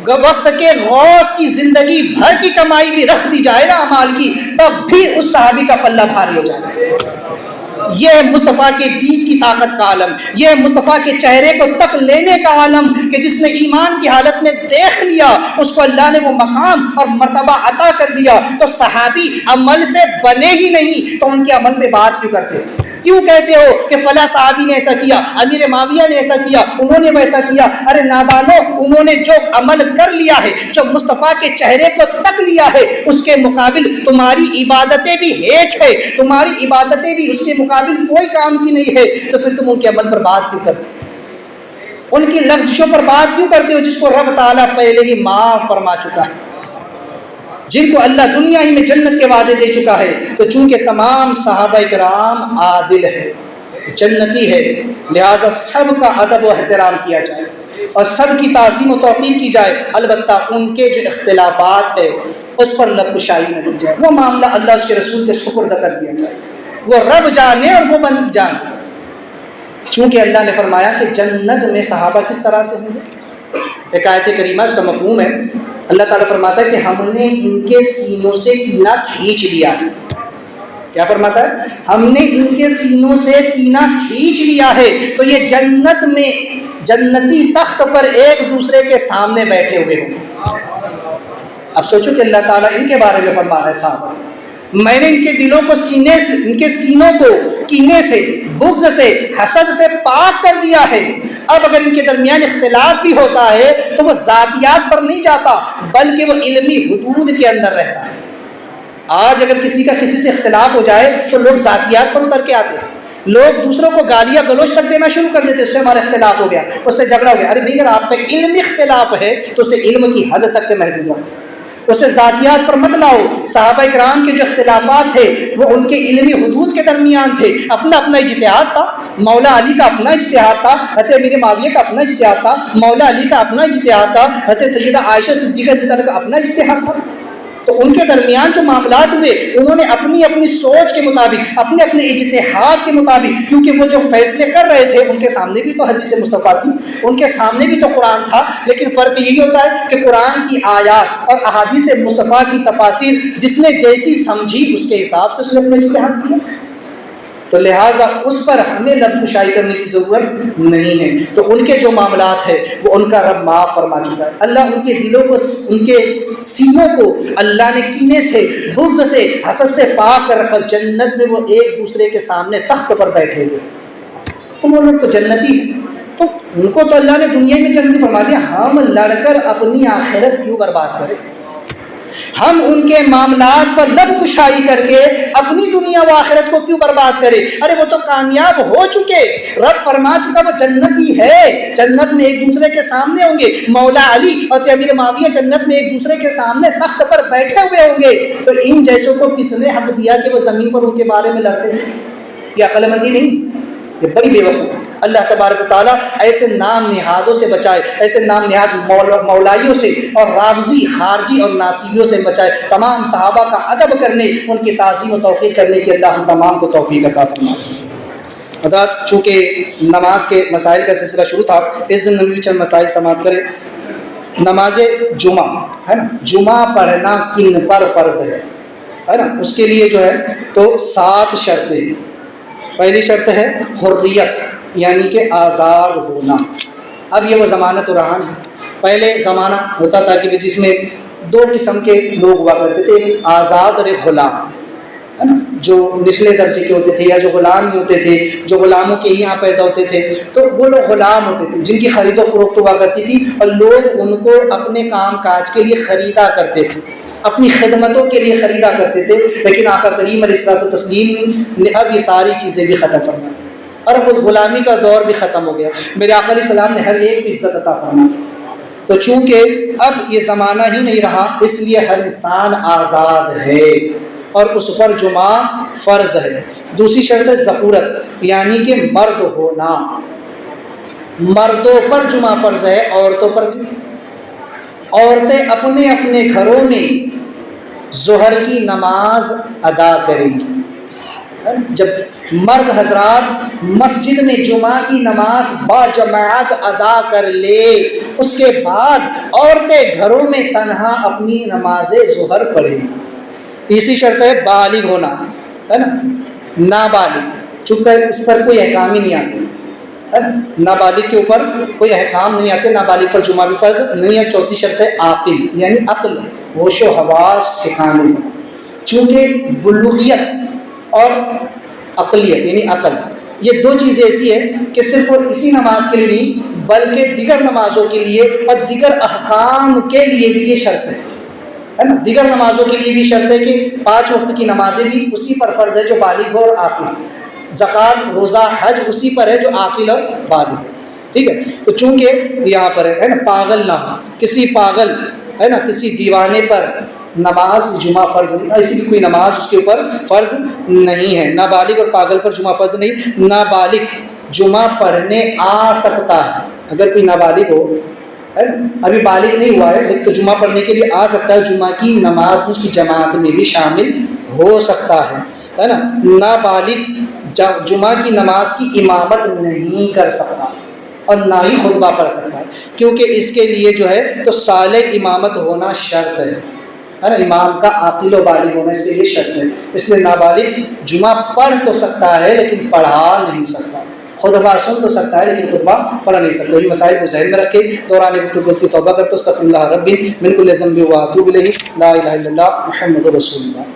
وقت کے غوث کی زندگی بھر کی کمائی بھی رکھ دی جائے نا اعمال کی، تب بھی اس صحابی کا پلہ بھاری ہو جائے. یہ مصطفیٰ کے دید کی طاقت کا عالم، یہ مصطفیٰ کے چہرے کو تک لینے کا عالم کہ جس نے ایمان کی حالت میں دیکھ لیا اس کو اللہ نے وہ مقام اور مرتبہ عطا کر دیا. تو صحابی عمل سے بنے ہی نہیں تو ان کے عمل پہ بات کیوں کرتے؟ کیوں کہتے ہو کہ فلاں صحابی نے ایسا کیا، امیر معاویہ نے ایسا کیا، انہوں نے ویسا کیا؟ ارے نادانو، انہوں نے جو عمل کر لیا ہے، جو مصطفیٰ کے چہرے کو تک لیا ہے، اس کے مقابل تمہاری عبادتیں بھی ہیچ ہے، تمہاری عبادتیں بھی اس کے مقابل کوئی کام کی نہیں ہے. تو پھر تم ان کے عمل پر بات کیوں کرتے ہو؟ ان کی لفظوں پر بات کیوں کرتے ہو جس کو رب تعالیٰ پہلے ہی معاف فرما چکا ہے، جن کو اللہ دنیا ہی میں جنت کے وعدے دے چکا ہے؟ تو چونکہ تمام صحابہ کرام عادل ہے، جنتی ہے، لہٰذا سب کا ادب و احترام کیا جائے اور سب کی تعظیم و توقیر کی جائے. البتہ ان کے جو اختلافات ہے اس پر لب کشائی نہ کی جائے، وہ معاملہ اللہ اس کے رسول کے سپرد کر دیا جائے. وہ رب جانے اور وہ بند جانے. چونکہ اللہ نے فرمایا کہ جنت میں صحابہ کس طرح سے ہوں گے. ایک آیت کریمہ اس کا مفہوم ہے، اللہ تعالیٰ فرماتا ہے کہ ہم نے ان کے سینوں سے کینہ کھینچ لیا ہے. کیا فرماتا ہے؟ ہم نے ان کے سینوں سے کینہ کھینچ لیا ہے. تو یہ جنت میں جنتی تخت پر ایک دوسرے کے سامنے بیٹھے ہوئے ہوں. اب سوچو کہ اللہ تعالیٰ ان کے بارے میں فرما رہا ہے، صحابہ میں نے ان کے دلوں کو سینے سے، ان کے سینوں کو کینے سے، بغض سے، حسد سے پاک کر دیا ہے. اب اگر ان کے درمیان اختلاف بھی ہوتا ہے تو وہ ذاتیات پر نہیں جاتا بلکہ وہ علمی حدود کے اندر رہتا ہے. آج اگر کسی کا کسی سے اختلاف ہو جائے تو لوگ ذاتیات پر اتر کے آتے ہیں لوگ دوسروں کو گالیاں گلوچ تک دینا شروع کر دیتے، اس سے ہمارا اختلاف ہو گیا، اس سے جھگڑا ہو گیا۔ ارے بھائی اگر آپ کا علمی اختلاف ہے تو اسے علم کی حد تک کے محدود رکھو، اسے ذاتیات پر مت لاؤ۔ صحابہ کرام کے جو اختلافات تھے وہ ان کے علمی حدود کے درمیان تھے، اپنا اپنا اجتہاد تھا۔ مولا علی کا اپنا اجتہاد تھا، حضرت امیر معاویہ کا اپنا اجتہاد تھا، مولا علی کا اپنا اجتہاد تھا، حضرت سیدہ عائشہ صدیقہ رضی اللہ عنہا کا اپنا اجتہاد تھا۔ تو ان کے درمیان جو معاملات ہوئے انہوں نے اپنی اپنی سوچ کے مطابق، اپنے اپنے اجتہاد کے مطابق، کیونکہ وہ جو فیصلے کر رہے تھے ان کے سامنے بھی تو حدیث مصطفیٰ تھی، ان کے سامنے بھی تو قرآن تھا، لیکن فرق یہی ہوتا ہے کہ قرآن کی آیات اور احادیث مصطفیٰ کی تفاسیر جس نے جیسی سمجھی اس کے حساب سے اس نے اپنا اجتہاد کیا، تو لہٰذا اس پر ہمیں لب کشائی کرنے کی ضرورت نہیں ہے۔ تو ان کے جو معاملات ہیں وہ ان کا رب معاف فرما چکا ہے۔ اللہ ان کے دلوں کو، ان کے سینوں کو اللہ نے کینے سے، بغض سے، حسد سے پاک کر رکھا۔ جنت میں وہ ایک دوسرے کے سامنے تخت پر بیٹھے ہوئے، تو وہ لوگ تو جنتی ہیں، تو ان کو تو اللہ نے دنیا میں جنتی فرما دیا، ہم لڑ کر اپنی آخرت کیوں برباد کریں؟ ہم ان کے معاملات پر لب کشائی کر کے اپنی دنیا و آخرت کو کیوں برباد کرے؟ ارے وہ تو کامیاب ہو چکے، رب فرما چکا وہ جنتی ہے، جنت میں ایک دوسرے کے سامنے ہوں گے۔ مولا علی اور امیر معاویہ جنت میں ایک دوسرے کے سامنے تخت پر بیٹھے ہوئے ہوں گے۔ تو ان جیسوں کو کس نے حق دیا کہ وہ زمین پر ان کے بارے میں لڑتے ہیں؟ یہ عقل مندی نہیں، یہ بڑی بے وقوف ہے۔ اللہ تبارک و تعالیٰ ایسے نام نہادوں سے بچائے، ایسے نام نہاد مولائیوں سے اور رافضی، خارجی اور ناصیبیوں سے بچائے۔ تمام صحابہ کا ادب کرنے، ان کی تعظیم و توقیر کرنے کی اللہ ہم تمام کو توفیق عطا فرمائے۔ حضرات چونکہ نماز کے مسائل کا سلسلہ شروع تھا، اس دن نبی چند مسائل سماعت کریں۔ نماز جمعہ ہے نا، جمعہ پڑھنا کن پر فرض ہے نا، اس کے لیے جو ہے تو 7 شرطیں ہیں۔ پہلی شرط ہے حریت، یعنی کہ آزاد ہونا۔ اب یہ وہ زمانہ تو رہا نہیں، پہلے زمانہ ہوتا تھا کہ جس میں 2 قسم کے لوگ ہوا کرتے تھے، ایک آزاد اور ایک غلام، ہے نا، جو نچلے درجے کے ہوتے تھے یا جو غلام بھی ہوتے تھے، جو غلاموں کے یہاں پیدا ہوتے تھے، تو وہ لوگ غلام ہوتے تھے جن کی خرید و فروخت ہوا کرتی تھی، اور لوگ ان کو اپنے کام کاج کے لیے خریدا کرتے تھے، اپنی خدمتوں کے لیے خریدا کرتے تھے۔ لیکن آقا کریم علیہ الصلوۃ والتسلیم نے اب یہ ساری چیزیں بھی ختم فرما دی، اور اب غلامی کا دور بھی ختم ہو گیا۔ میرے آقا علیہ السلام نے ہر ایک کو عزت عطا فرما دی۔ تو چونکہ اب یہ زمانہ ہی نہیں رہا، اس لیے ہر انسان آزاد ہے اور اس پر جمعہ فرض ہے۔ دوسری شرط ہے ذکورت، یعنی کہ مرد ہونا، مردوں پر جمعہ فرض ہے، عورتوں پر نہیں۔ عورتیں اپنے اپنے گھروں میں ظہر کی نماز ادا کریں گی۔ جب مرد حضرات مسجد میں جمعہ کی نماز باجماعت ادا کر لے، اس کے بعد عورتیں گھروں میں تنہا اپنی نماز ظہر پڑھیں گی۔ تیسری شرط ہے بالغ ہونا، ہے نا، نابالغ، چونکہ اس پر کوئی احکام ہی نہیں آتے، نابالغ کے اوپر کوئی احکام نہیں آتے، نابالغ پر جمعہ بھی فرض نہیں ہے۔ چوتھی شرط ہے عاقل، یعنی عقل، ہوش و حواس ٹھکانے میں، چونکہ بلوغیت اور عقلیت یعنی عقل، یہ 2 چیزیں ایسی ہیں کہ صرف اسی نماز کے لیے نہیں بلکہ دیگر نمازوں کے لیے اور دیگر احکام کے لیے بھی یہ شرط ہے نا، دیگر نمازوں کے لیے بھی شرط ہے کہ 5 وقت کی نمازیں بھی اسی پر فرض ہے جو بالغ ہو اور عاقل، زکوٰۃ، روزہ، حج اسی پر ہے جو عاقل اور بالغ ہے، ٹھیک ہے۔ تو چونکہ یہاں پر ہے نا پاگل نہ ہو، کسی پاگل ہے نا کسی دیوانے پر نماز جمعہ فرض نہیں، ایسی بھی کوئی نماز اس کے اوپر فرض نہیں ہے۔ نابالغ اور پاگل پر جمعہ فرض نہیں۔ نابالغ جمعہ پڑھنے آ سکتا ہے، اگر کوئی نابالغ ہو، ابھی بالغ نہیں ہوا ہے لیکن تو جمعہ پڑھنے کے لیے آ سکتا ہے، جمعہ کی نماز اس کی جماعت میں بھی شامل ہو سکتا ہے نا۔ نابالغ جمعہ کی نماز کی امامت نہیں کر سکتا اور نہ ہی خطبہ پڑھ سکتا ہے، کیونکہ اس کے لیے جو ہے تو صالح امامت ہونا شرط ہے نا، امام کا عاقل و بالغ ہونا اس کے لیے شرط ہے۔ اس لیے نابالغ جمعہ پڑھ تو سکتا ہے لیکن پڑھا نہیں سکتا، خطبہ سن تو سکتا ہے لیکن خطبہ پڑھ نہیں سکتا۔ یہ مسائل کو ذہن میں رکھ کے دوران گفتگو توبہ کرتے استغفر اللہ ربی من کل ذنب و اتوب الیہ، لا الہ الا اللہ محمد رسول اللہ۔